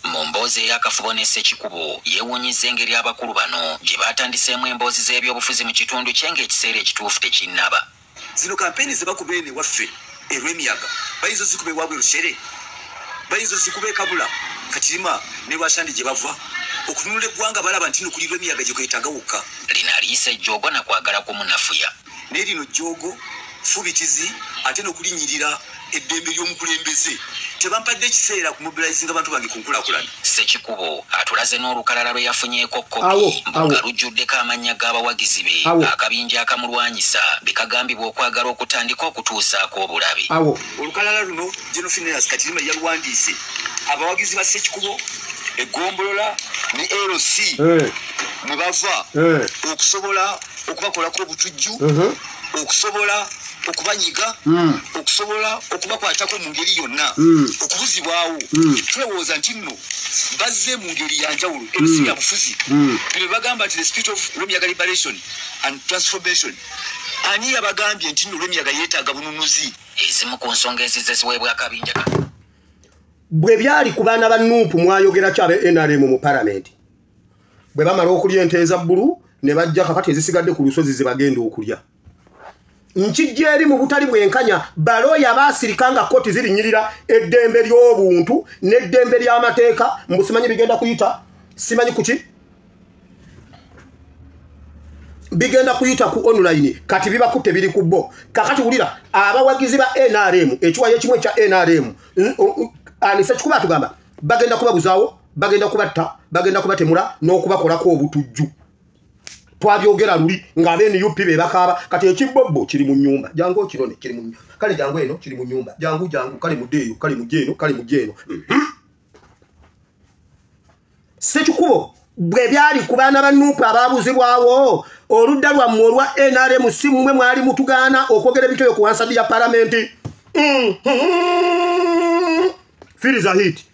Mu mboozi ey'akafubo ne Ssekikubo yeewuunyizza engeri abakulu bano gye baatandiseemu emboozi z'ebyobufuzi mu kitundu kye ng'ekiseera ekituufu tekinnaba. Zino kampeni ze bakuba eno ewaffe Erwemiyaga bayinza zikube waabwe Lushere bayinza zikube Kabula Katirima ne Rwashande gye bava okununula eggwanga balaba nti nokuli Erwemiyaga gye kwetaaga wokka. Lino aliisa ejjoogo na kwagala kumunafuya. Ne lino jjoogo fubitizi ate n'okulinnyirira eddembe ly'omukulembeze tebampadde ekiseera ku mobilizinga abantu bange ku nkulaakulana. Ssekikubo atulaze n'olukalala lwe yafunyeeko kopi nga lujjuddeko amannya g'abawagizi be akabinja akamulwanyisa bikagambibwa okwagala okutandika okutuusaako obulabe. Olukalala luno General Phinehas Katirima yalwandiise abawagizi ba Ssekikubo eggombolola ne LC mwe bava okusobola okubakolako obutujju okusobola okubanyiga okusobola okubakwatako mu ngeri yonna okubuzibwawo. Tulowooza nti nno bazze mu ngeri ya njawulo MC ya bufuzi bwe bagamba nti the spirit of Rwemiyaga liberation and transformation. Ani yabagambye nti nno Rwemiyaga yeetaaga bununuzi? Ezimu ku nsonga ezizzesibwebwa akabinja bwe byali ku baana ba Nuupu mwayogera kyabe NRM mu parliament bwe bamala okulya ente eza bbulu ne bajja kakati ezisigadde ku lusozi ze bagenda okulya. Nkijja eri mu butali bwenkanya balooya baasirika nga kkooti zirinyirira eddembe ly'obuntu n'eddembe ly'amateeka mbusimanyi bigenda kuyita simanyi kuki bigenda kuyita ku online kati bibakutte biri ku bo. Kakati wulira abawagizi ba NRM ekiwayo kimwe kya NRM ani Ssekikubo atugamba bagenda kubabuzaawo bagenda kubatta bagenda kubatemula n'okubakolako obutujju. Twabyogera luli ng'abe NUP be bakaaba kati ekibobbo kiri mu nnyumba jangu okirone kiri mu nnyumba kale jangu eno kiri mu nnyumba jangu kale mudeeyo kale mujeno kale mujeno. Ssekikubo bwe byali ku baana ba Nuupu abaabuzibwawo oludda lwammwe olwa NRM si mmwe mwali mutugaana okwogera ebitoyo ku wansadi ya palamenti. Firiza hiti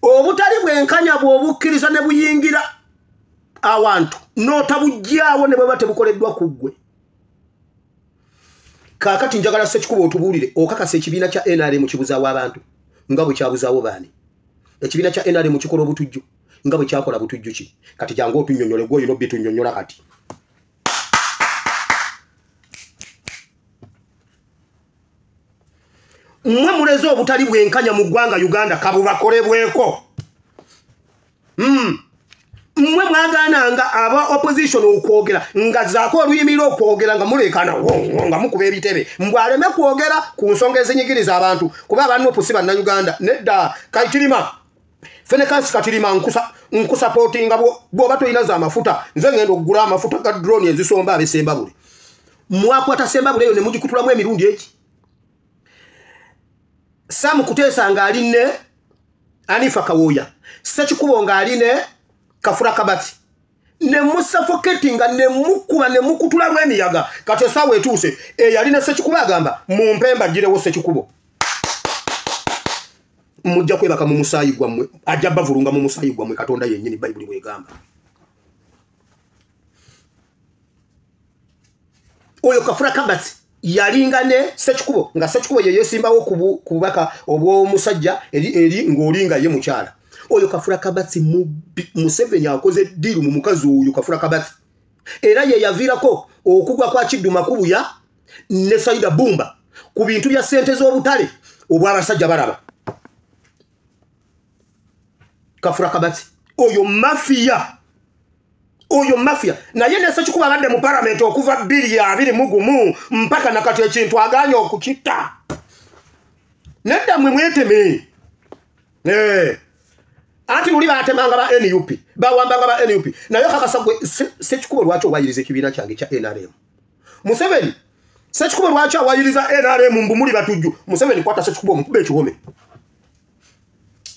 obutali bwenkanya bw'obukkiriza ne buyingira awantu n'otabujjaawo ne bwe batebukoleddwa ku ggwe. Kaakati njagala Ssekikubo otubuulire okakasa ekibiina kya NRM kibuzaawo abantu nga bwe kyabuzaawo baani. Ekibiina kya NRM kikola obutujju nga bwe kyakola butujju ki. Kati jangu otunnyonnyole gwe oyina byetunnyonnyola kati. Mmwe muleze obutali bwenkanya mu ggwanga Uganda kabubakolebweko. Mmwe mwagaananga aba opposition okwogera nga zaako oluyimira okwogera nga mulekana nga mukuba ebitebe mbwaleme kwogera ku nsonga ezinyigiriza abantu kuba abantu opusi banna Uganda nedda Kaitirima Phinehas Katirima nkusupportinga bwoba toyina za mafuta nze ngenda okugula amafuta ga drone ezisomba abesemba bule mwakwata semba bule yo ne mugikutulamu emirundi eki Sam Kutesa nga aline Anifa Kawoya Sekikubo nga aline Kafura Kabati ne musuffocatinga ne mukuba ne mukutulamu emiyaga kati sawe etuse yaline Sekikubo agamba mumpemba girewo Sekikubo mujja kwebaka mu musayi gwammwe ajja bavulunga mu musayi gwammwe Katonda yennyini Bible bwegamba oyo Kafura Kabati yalingane Sekikubo nga Sekikubo ye yesimbawo kubaka obwo musajja eri ngolinga ye mukyala oyo Kafura Kabati Museveni akoze diru mu mukazi oyo Kafura Kabati era ye yavirako okugwa kwa Kiduma Kubuya ne Saida Bumba ku bintu bya sente z'obutale obw'abasajja baraba Kafura Kabati oyo mafia na yene Sekikubo abadde mu parliament okuva 2020 mpaka nakati ekintu aganya okukita nedda mwe mweteme anti luli batemanga ba NUP bawambanga ba NUP nayo kakasagwe Sekikubo lwacho wayiriza ekibiina kyange kya NRM Museveni Sekikubo lwacho wayiriza NRM mbumuli batujju Museveni kwata Sekikubo mukube ekihome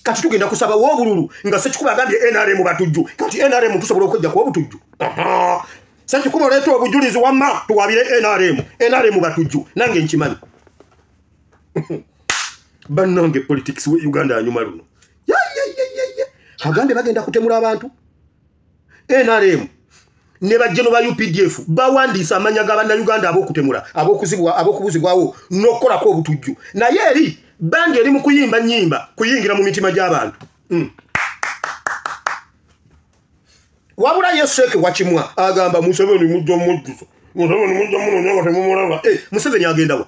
kati tugenda kusaba wobululu nga Sekikubo agambye NRM batujju kati NRM tusobola okujja ku obutujju Sekikubo leto obujulizi wamma tuwabire NRM batujju nange nkimanyi banange politics we Uganda anyuma luno Hagambe bagenda kutemula abantu NRM ne bajjeno ba UPDF bawandisa amanya gabanda Uganda abokutemula abokubuzibwawo nokola ko obutujju naye eri bandi eri mu kuyimba nyimba kuyingira mu mitima gy'abantu wabula Yeseke wachimwa agamba Museveni mujjo mujjuso Museveni mujjo muno nyaga temumulaba Museveni agendawa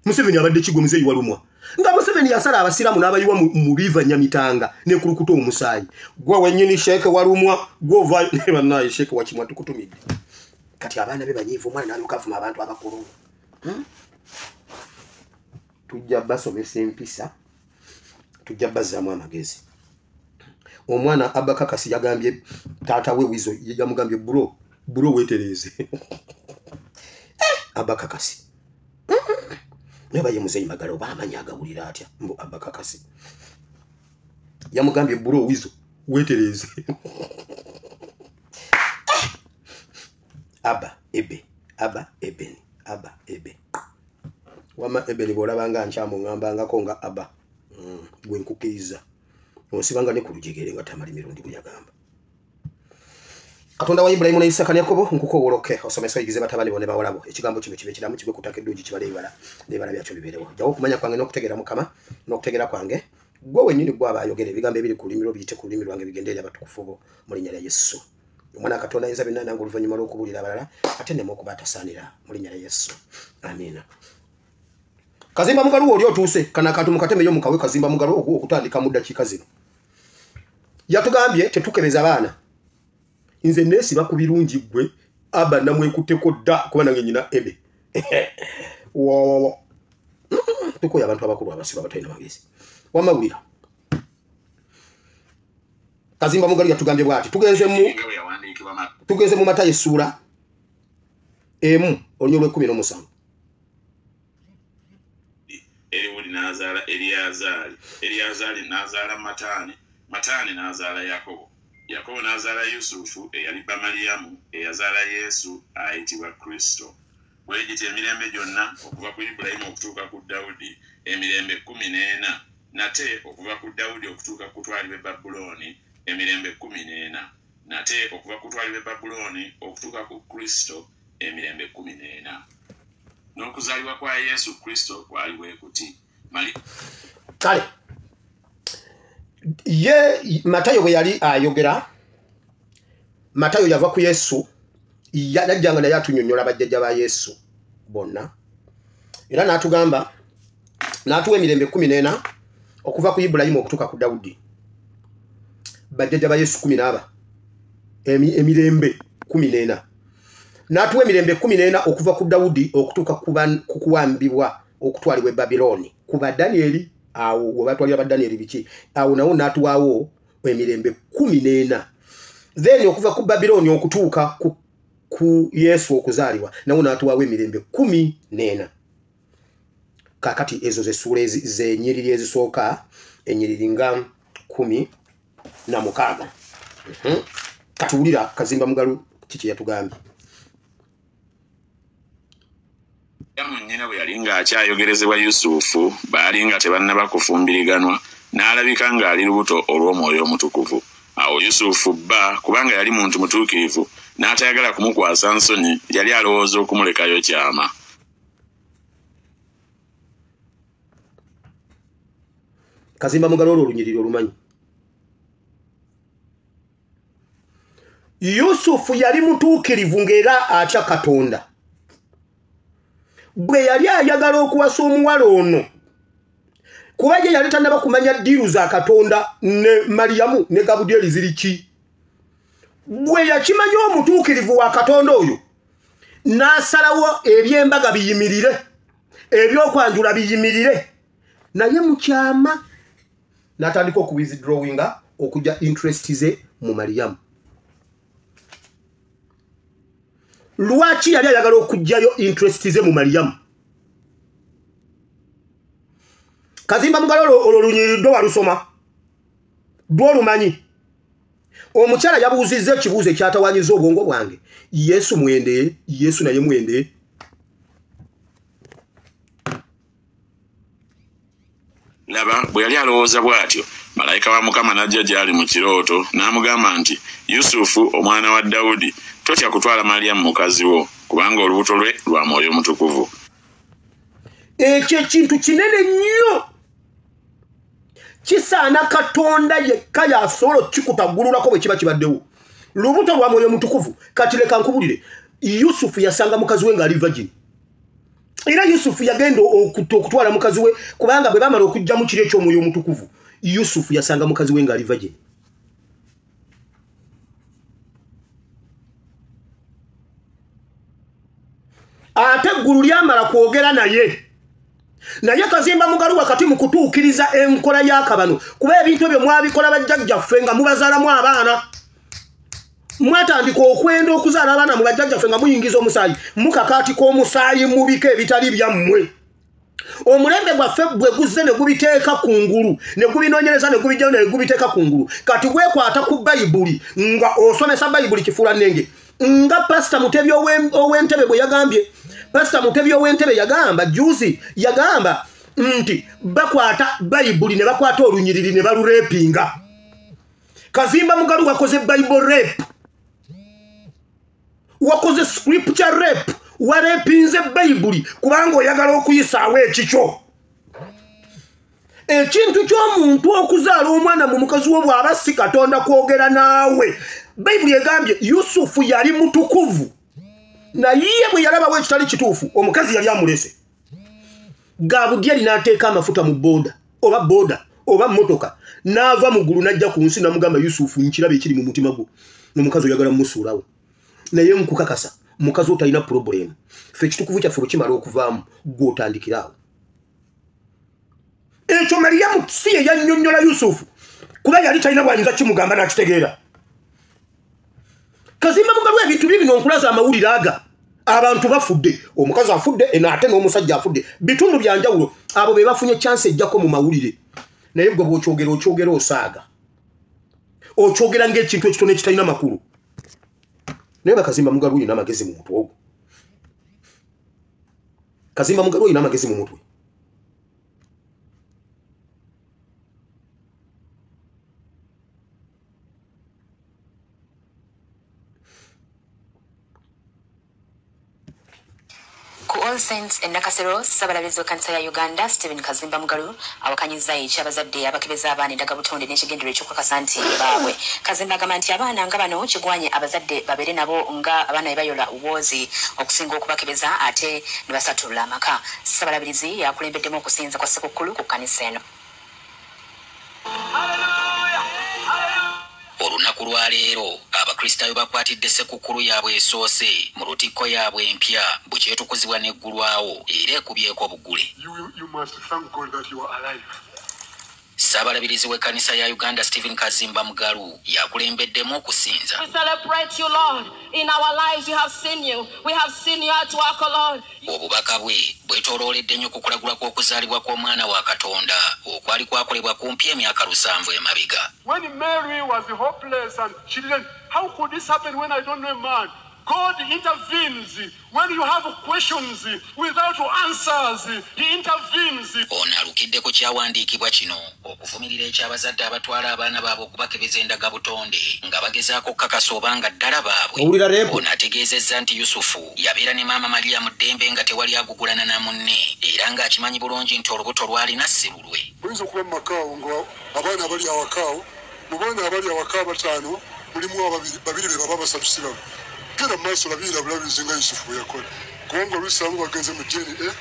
Museveni abadde kigomize yiwalumwa nga Museveni yasala abasiramu n'abayiwa mu riva Nyamitanga ne kulukuto omusayi gwa wenyini Sheke walumwa gova ne banaye Sheke wachimwa tukutumidde kati abaana be banyivu mwana n'alukavuma abantu abakulu tujja basomesa empisa tujja bazaamu amagezi omwana Abakakasi yagambye taata we Wizo yamugambye bro wetereze Abakakasi neba ye muzeyi magalo bamanya agawulira atya mbo Abakakasi yamugambye bro Wizo wetereze aba ebe wama ebeli bolabanga nchamu ngambanga konga aba gwe nkukiriza osibanga ne kulujegere nga tamali mirundi buyagamba Katonda wa Ibrahim ne Isaka ne Yakobo nkuko woloke osomesa yigize batabani bone bawalabo ekigambo kino kibe kiramu kibe kutakedde kibale ibala byacyo biberewo jawo kumanya kwange nokutegera mukama nokutegera kwange gwe wenyini gwa abayogere bigambo ebiri kulimiro biyite kulimiro wange bigendera abatukufu bo muri nyala Yesu omwana Katonda yenza binana nguluvanyuma lokubulira abalala ate ne mukubatasanira muri nyala Yesu amina Kazimba Mugalu oli otuse kana katu mukateme yo mukawe Kazimba Mugalu okutandika mu dakika zino yatugambye tetukebeza abana inze nesi bakubirungi gwe aba namwe kuteko da kuba nange nyina ebe tuko yabantu abakulu abasiba batayina magezi wamawira Kazimba Mugalu yatugambye bwati tugeze mu Matayo sura emu onyolwe 17 Eliudi nazala Eliazari nazala Matani nazala Yakobo nazala Yusufu eyaliba Mariyamu eyazala Yesu ayitibwa Kristo bwegite emirembe gyonna okuva ku Ibulayimu okutuuka ku Dawudi emirembe 14 nate okuva ku Dawudi okutuuka ku twalibe Babuloni emirembe 14 nate okuva ku twalibe Babuloni okutuuka ku Kristo emirembe 14 n'okuzaalibwa kwa Yesu Kristo kwaliwe kuti kale ye Matayo bwe yali ayogera Matayo yava ku Yesu yajjanga naye atunyonnyola bajjajja ba Yesu bonna era n'atugamba n'atuwa emirembe 14 okuva ku Ibulayimu okutuuka ku Dawudi bajjajja ba Yesu 14 emirembe 14 n'atuwa emirembe 14 okuva ku Dawudi okutuuka ku kuwambibwa okutwalibwa Babiloni kuba Danieli awo wabatwalira ba Danieli biki awo nawo n'atuwaawo emirembe 14 then okuva ku Babiloni okutuuka ku Yesu okuzaalibwa nawo natuwawo emirembe 14 kakati ezo zesura zenyiriri ezisooka enyiriri nga 16 katuwulira Kazimba Mugalu kiki yatugambye Nyina bwe yali ng'akyayogerezebwa Yusufu baali nga tebannaba kufumbiriganwa n'alabika ng'ali lubuto olw'Omwoyo Omutukuvu. Awo Yusufu bba kubanga yali muntu mutuukirivu n'atayagala kumukwasa nsonyi yali alowooza okumulekayo kyama. Kazimba Mugalu olwo olunyiriri olumanyi. Yusufu yali mutuukirivu ng'era atya Katonda. Bwe yali ayagala okuwasa omuwala ono kuba ye yali tannaba kumanya ddiiru za Katonda ne Mariyamu ne Gabudyeri ziri ki. Bwe yakimanya omutuukirivu wa Katonda oyo n'asalawo eby'embaga biyimirire ebyokwanjula biyimirire naye mu kyama n'atandika okuwithdrawinga okujja interest ze mu Mariyamu. Lwaki yali ayagala okujjayo interest ze mu Mariyamu? Kazimba Mugalu olwo lunyiriri ddwo walusoma ddwo lumanyi. Omukyala yabuuzizza ekibuuzo ekyatawanyiza obwongo bwange. Yesu mwende, Yesu naye mwende. Laba bwe yali alowooza bw'atyo malayika wa Mukama n'ajja gy'ali mu kirooto n'amugamba nti Yusufu omwana wa Dawudi totya kutwala Mariyamu mukazi wo kubanga olubuto lwe lwa Mwoyo Omutukuvu. Ekyo ekintu kinene nnyo kisaana Katonda yekka yasobola kikutaggululako bwe kiba kibaddewo. Lubuto lwa Mwoyo Omutukuvu kati leka nkubulire Yusufu yasanga mukazi we ng'ali virgin. Era Yusufu yagenda okutwala mukazi we kubanga bwe bamala okujja mu kiri eky'Omwoyo Omutukuvu Yusufu yasanga mukazi we ng'ali virgin. Ate eggulu lyamala kwogera naye Kazimba Mugalu wakati mu kutuukiriza enkola y'akabano kuba ebintu ebyo mwabikola bajjajjaffe nga mubazaalamu abaana. Mwatandika okwenda okuzaala abaana mu bajjajjaffe nga muyingiza omusaayi mukakaati k'omusaayi mubika ebitali byammwe. Omulembe gwaffe bwe guzze ne gubiteeka ku ngulu ne gubinoonyereza ne gubijjayo ne gubiteeka ku ngulu kati weekwata ku Bayibuli nga osomesa Bayibuli kifuula nnenge nga Pastor Mutebi ow'Entebe bwe yagambye. Pastor Mutebi ow'Entebe yagamba juzi yagamba nti bakwata Bayibuli ne bakwata olunyiriri ne balurepinga. Kazimba Mugalu wakoze Bible rape, wakoze scripture rape, warepinze Bayibuli kubanga oyagala okuyisaawo ekikyo. Ekintu ky'omuntu okuzaala omwana mu mukazi wo bw'aba si Katonda kwogera naawe. Bayibuli egambye Yusufu yali mutukuvu naye bwe yalabawo ekitali kituufu omukazi yali amulese. Gabudyeri n'ateeka amafuta mu boda oba motoka n'ava mu ggulu n'ajja ku nsi n'amugamba Yusufu nkiraba ekiri mu mutima gwo n'omukazi oyagala mmusuulawo. Naye nkukakasa mukazi otalina problemu. Ffe ekitukuvu kyaffe bwe kimala okuvaamu gw'otandikiraawo. Ekyo Mariyamu si ye yannyonnyola Yusufu kuba yali talina bw'ayinza kimugamba n'akitegeera. Kazimba Mugalu ebintu bino nkulaza amawulire aga abantu bafudde omukazi afudde ate n'omusajja afudde bitundu bya njawulo abo be bafunye chance ejjako mu mawulire. Naye gwe bw'okyogera osaaga okyogera ng'ekintu ekitono ekitalina makulu. Naye Kazimba Mugalu olina amagezi mu mutwe ogwo. Kazimba Mugalu olina amagezi mu mutwe. Ku All Saints e Nakasero Ssabalabizi w'ekkanisa ya Uganda Stephen Kazimba Mugalu awakanyizza ekyabazadde abakebeza abaana endagabutonde n'ekigendero eky'okukakasa nti baabwe. Kazimba agamba nti abaana nga bano kigwanye abazadde babeere nabo nga abaana be bayola obwozi okusinga okubakebeza ate ne basatulula amaka. Ssabalabirizi yakulembeddemu okusinza kwa Ssekukkulu ku kkanisa eno. Olunaku lwa leero abakristaayo bakwatidde Ssekukkulu yaabwe esoose mu lutikko yaabwe empya bukyetukuzibwa n'eggulwawo era ekubyeko obugule. You must thank God that you are alive. Ssabalabirizi w'ekkanisa ya Uganda Stephen Kazimba Mugalu yakulembeddemu okusinza. We celebrate you, Lord. In our lives we have seen you. We have seen you at work, Lord. Obubaka bwe bwetoolooledde nnyo ku kulagula kw'okuzaalibwa kw'omwana wa Katonda okwali kwakolebwa kumpi emyaka 7 emabega. When Mary was hopeless and she didn't, how could this happen when I don't know a man? God intervenes when you have questions without answers. He intervenes. Ono alukidde ku kyawandiikibwa kino okuvumirira ekyabazadde abatwala abaana baabwe okubakebeza endaga butonde nga bagezaako okukakasa obanga ddala baabwe. Ono ategeezezza nti Yusufu yabeera ne maama Maria mu ddembe nga tewali agugulana na munne era ng'akimanyi bulungi nti olubuto lwalina si lulwe. Oyinza okuba mu makaawo nga abaana abali awakaawo mu baana abali awakaawo 5 mulimu babiri be baba basatu si babo. Kera maaso labira bulabizi nga Yusufu yakola. Kubanga olusamu bagenze mu DNA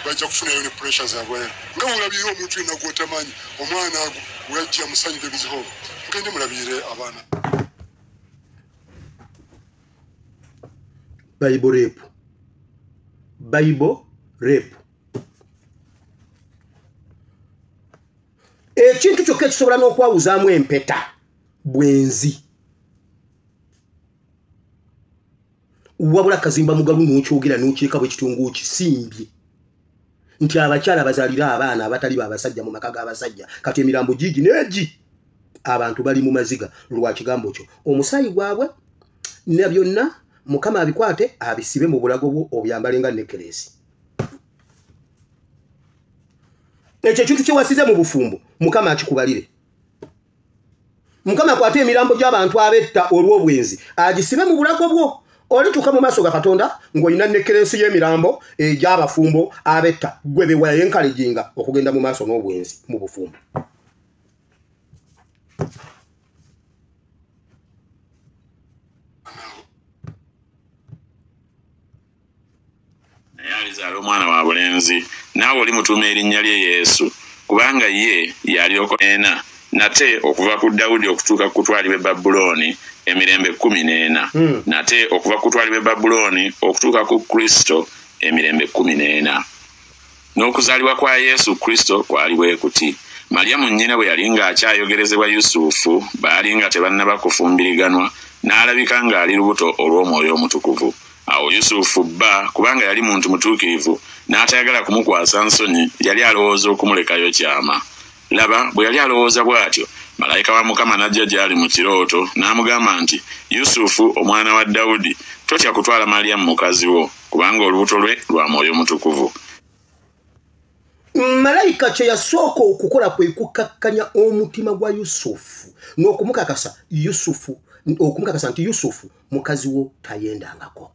bajja kufunayo ne pressures abwe. Nga mulabira omuntu yenna gw'otamanyi omwana wajja musanyide biziho. Mugende mulabire abaana. Bible rape. Ekintu kyokka kisobola n'okwawuzaamu empeta bwenzi. Wabula Kazimba Mugalu n'okyogera n'okyeka bwe kitungu kisimbye nti abakyala bazaalira abaana abatali babasajja mu maka g'abasajja kati emirambo gigi neegi abantu bali mu maziga lwa kigambo kyo omusaayi gwabwe ne byonna Mukama abikwate abisibe mu bulago bwo obyambale nga necklace. Ekyo kintu kye wasize mu bufumbo Mukama akikubalire. Mukama akwate emirambo gy'abantu abetta olw'obwenzi agisibe mu bulago bwo. Olituka mu maaso ga Katonda ng'olina necklace y'emirambo egy'abafumbo abetta gwe bewa enkalejinga okugenda mu maaso n'obwenzi mu bufumbo. Alizaala omwana wa bulenzi naawe oli mutuuma erinnya lye Yesu kubanga ye yaliyoko ena nate okuva ku Dawudi okutuuka ku kutwalibwa e Babuloni emirembe 14 nate okuva ku kutwalibwa e Babuloni okutuuka ku Kristo emirembe 14 n'okuzaalibwa kwa Yesu Kristo kwali bwe kuti Mariamu nnyina bwe yali ng'akyayogerezebwa Yusufu baali nga tebannaba kufumbiriganwa n'alabika ng'ali lubuto olw'Omwoyo Omutukuvu. Awo Yusufu bba kubanga yali muntu mutuukirivu n'atayagala kumukwasa nsonyi yali alowooza okumulekayo kyama. Laba bwe yali alowooza bw'atyo malayika wa Mukama n'ajja gy'ali mu kirooto n'amugamba nti Yusufu omwana wa Dawudi totya kutwala Mariamu mukazi wo kubanga olubuto lwe lwa Mwoyo Mutukuvu. Malayika kye yasooka okukola kwe kukakkanya omutima gwa Yusufu n'okumukakasa nti Yusufu mukazi wo tayendangako.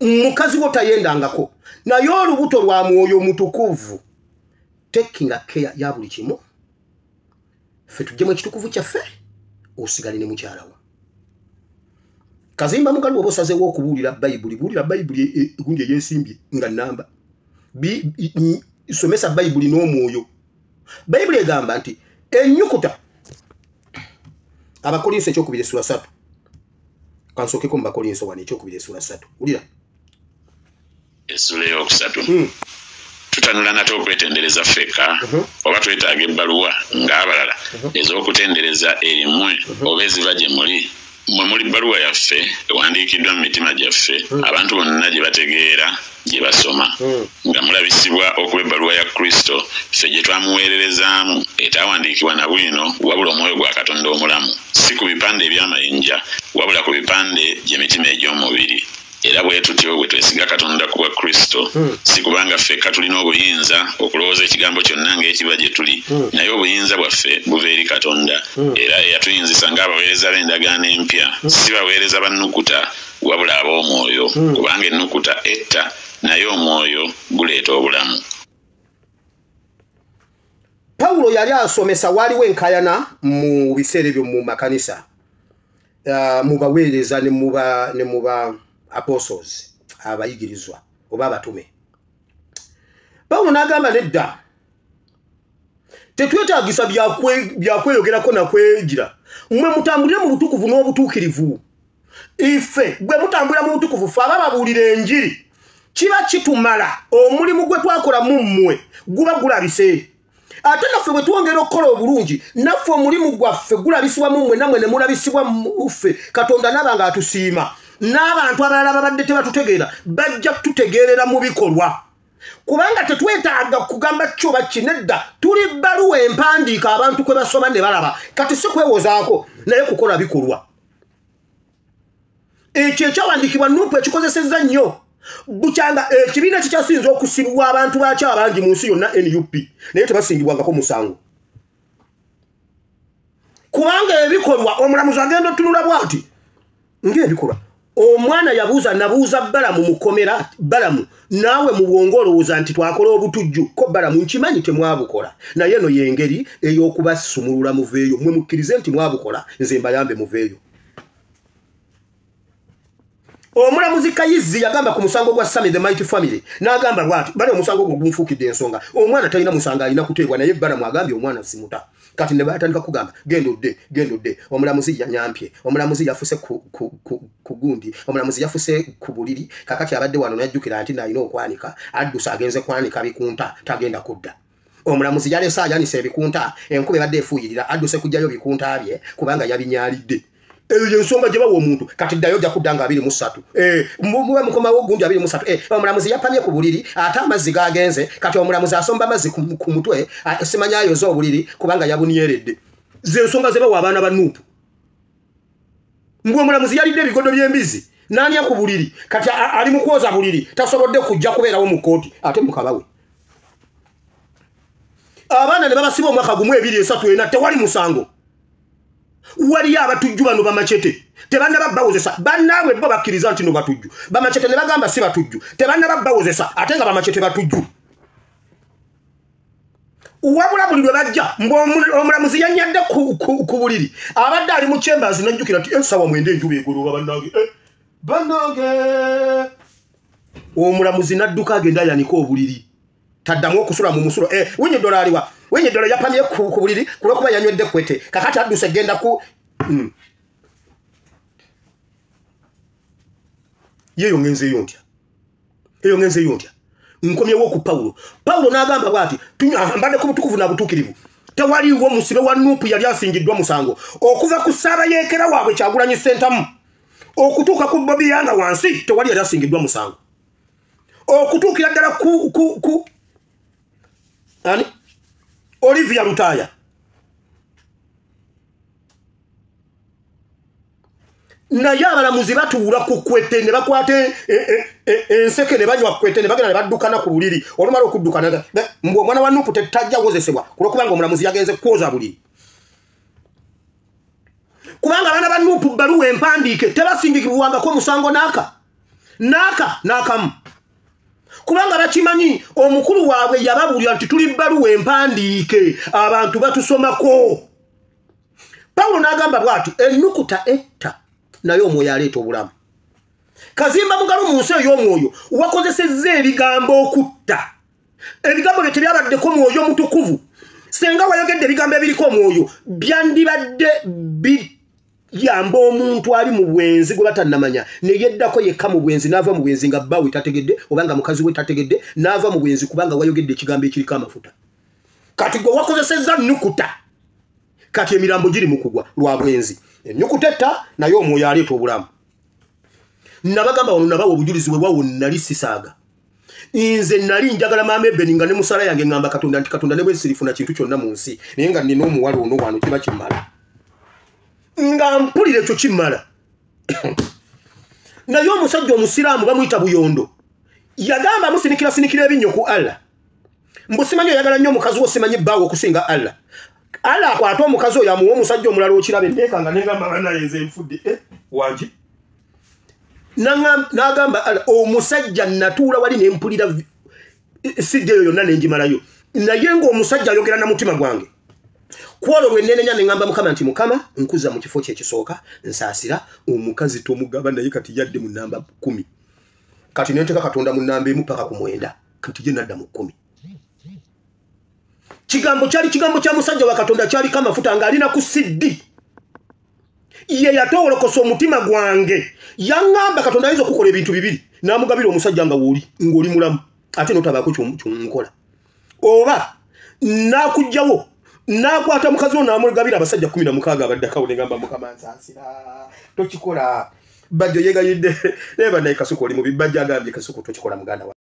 Mukazi wo tayendangako naye olubuto lwa Mwoyo Mutukuvu taking care ya buli kimu ffe tujjemu ekitukuvu kyaffe osigale ne mukyala wo. Kazimba Mugalu oba osazeewo okubuulira Bayibuli buulira Bayibuli gundi eyesimbye nga nnamba somesa Bayibuli n'omwoyo. Bayibuli egamba nti ennyukuta Abakolinso ekyokubiri essula 3 kansookeko mu Bakolinso wano ekyokubiri essula 3 wulira essula eyokusatu tutanula nate okwetendereza ffeka oba twetaaga ebbaluwa ng'abalala ez'okutendereza erimwe oba eziva gye muli mwe muli bbaluwa yaffe ewandiikiddwa mu mitima gyaffe abantu bonna gye bategeera gye basoma nga mulabisibwa okuba ebbaluwa ya Kristo ffe gye twamuweererezaamu etaawandiikibwa na bwino wabula Omwoyo gwa Katonda omulamu si ku bipande eby'amayinja wabula ku bipande gy'emitima egy'omubiri. Era bwe tutyo bwe twesiga Katonda kuwa Kristo si kubanga ffekka tulina obuyinza okulowooza ekigambo kyonna ng'ekiba gye tuli naye obuyinza bwaffe buva eri Katonda era eyatuyinzisa ng'abaweereza b'endagaano empya si baweereza bannukuta wabula ab'omwoyo kubanga ennukuta etta naye omwoyo guleeta obulamu. Pawulo yali asomesa waliwo enkayana mu biseera ebyo mu makanisa mu baweereza ne muba apostles abayigirizwa oba abatume. Pawulo n'agamba nedda tetwetaagisa byakweyogerako nakwegira mmwe mutambulire mu butukuvu n'obutuukirivu. Ife gwe mutambulira mu butukuvu fe aba babuulira enjiri kiba kitumala omulimu gwe twakola mummwe guba gulabise ate naffe bwe twongera okukola obulungi naffe omulimu gwaffe gulabisibwa mummwe namwe ne mulabisibwa muffe Katonda nabanga atusiima n'abantu abalala babadde tebatutegeera bajja tutegeerera mu bikolwa kubanga tetwetaaga kugamba kyoba kinedda tuli bbaluwa empandiika abantu kwe basoma ne balaba kati si kwewozaako naye kukola bikolwa ekyo ekyawandiikibwa Nuupu ekikozesezza nnyo bukyanga ekibiina kikyasinza okusibibwa abantu bakyo abangi mu nsi yonna NUP naye tebasingibwangako musango kubanga ebikolwa omulamuzi agenda otunula bw'ati ng'ebikolwa omwana yabuuza nabuuza Balamu mukomera Balamu naawe mu bwongo olowooza nti twakola obutujju ko Balamu nkimanyi temwabukola naye eno y'engeri ey'okubasumulula muveeyo mwe mukkirize nti mwabukola nze mbayambe muveeyo omulamuzi Kayizi yagamba ku musango gwa Sami the Mighty Family n'agamba bw'ati bali omusango gwo gunfuukidde ensonga omwana talina musango alina kuteebwa naye Balamu agambye omwana simuta kati ne batandika kugamba genda odde omulamuzi yanyampye omulamuzi yafuse ku gundi omulamuzi yafuse ku buliri kakati abadde wano najjukira nti nalina okwanika addusa agenze kwanika bikunta tagenda kudda omulamuzi yalesa ayanisa ebikunta enkuba ebadde efuuyirira adduse kujjayo bikunta bye kubanga yabinyaalidde eyo ensonga gye bawa omuntu kati ddayo ojja kudda nga 23 muwe mukomawo gundi 23 omulamuzi yapamye ku buliri ate amazzi gagenze kati omulamuzi asomba amazzi ku mutwe simanya ayoza obuliri kubanga yabunieredde ze ensonga ze bawa abaana ba Nuupu mbwe omulamuzi yalidde ebigodo by'embizi n'alya ku buliri kati ali mu kwoza buliri tasobodde kujja kubeerawo mu kooti ate mukabawe abaana ne babasiba omwaka gumu 2 3 4 tewali musango wali abatujju bano bamachete tebanna babbawozesa bannaabwe bo bakkiriza nti no batujju bamachete ne bagamba si batujju tebanna babbawozesa ate nga bamachete batujju wabula buli lwe bajja omulamuzi yanyadde ku buliri abadde ali mu chambers najjukira nti ensawa mwende enjuba egolooba bannange omulamuzi nadduka agenda yanika obuliri taddamu okusula mu musulo wenye dola aliwa wenye dola yapamye ku buliri kulokuba yanywedde kwete kakati adduse genda ku yeyo ngenzeyo ntya nkomyewo ku Paulo n'agamba bw'ati mbadde ku butukuvu na butuukirivu tewaliwo musibe wa Nuupu yali asingiddwa musango okuva ku Ssaabayeekera waabwe Kyagulanyi Ssentamu okutuuka ku Bobi Yanga wansi tewali yali asingiddwa musango okutuukira ddala ku ani Olivia Lutaya naye abalamuzi batuula ku kwete ne bakwate enseke ne banywa kwete ne bagenda ne baddukana ku buliri olumala okuddukana mbwe omwana wa Nuupu tetajja wozesebwa kulwokubanga omulamuzi yagenze kwoza buliri kubanga abaana ba Nuupu bbaluwa empandiike tebasingikibwangako musango n'akamu kubanga bakimanyi omukulu waabwe yababulira nti tuli bbaluwa empandiike abantu batusomako Paulo n'agamba bw'ati ennukuta etta naye omwoyo aleeta obulamu kazimba mugalo mu nsi ey'omwoyo wakozesezza ebigambo okutta ebigambo bye tebyabaddeko mwoyo mutukuvu senga wayogedde ebigambo ebiriko omwoyo byandibadde yamba omuntu ali mu bwenzi gwe batannamanya ne yeddako yekka mu bwenzi n'ava mu bwenzi nga bbaawe tategedde obanga mukazi we tategedde n'ava mu bwenzi kubanga wayogedde ekigambo ekiriko amafuta kati gwe wakozesezza nnukuta kati emirambo giri mu kugwa lwa bwenzi ennukuta etta naye omwoyo aleeta obulamu nabagamba wano nabawa obujulizi bwe wawo nali sisaaga nze nali njagala maama Ebeni nga ne musala yange ngamba Katonda nti Katonda ne bwe sirifuna kintu kyonna mu nsi naye nga nina omuwala ono wano kiba kimmala nga mpulire ekyo kimmala naye omusajja omusiraamu bamuyita Buyondo yagamba musinikira ebinnyo ku Allah mbusimanyi oyagala nnyo omukazi wo simanyi bbaawe okusinga Allah akwate omukazi oyo amuwa omusajja omulala okirabe nteekanga negamba banaye nze nfudde wangi n'agamba Allah omusajja natuula wali nempulira sidde eyo yonna nenjimalayo naye ng'omusajja ayogera na mutima gwange kwolwo lwenenenya neŋŋamba Mukama nti Mukama nkuza mu kifo kye kisooka nsaasira omukazi tomugaba naye kati yadde mu namba 10 kati nenteeka Katonda mu namba 1 paka ku 9 kati ye nadda mu 10 kigambo kya musajja wa Katonda kyali kamafuta ng'alina ku siddi ye yatowolokosa omutima gwange yaŋŋamba Katonda ayinza okukola ebintu bibiri namugabira omusajja nga woli ngoli mulamu ate notabako kyonkola oba nakujjawo nakwata mukazi ono namugabira abasajja 16 abaddakawo negamba mukama nsansira tokikola bajjo yegayidde neba naye Kasuku oli mu bibajja agambye Kasuku tokikola muganda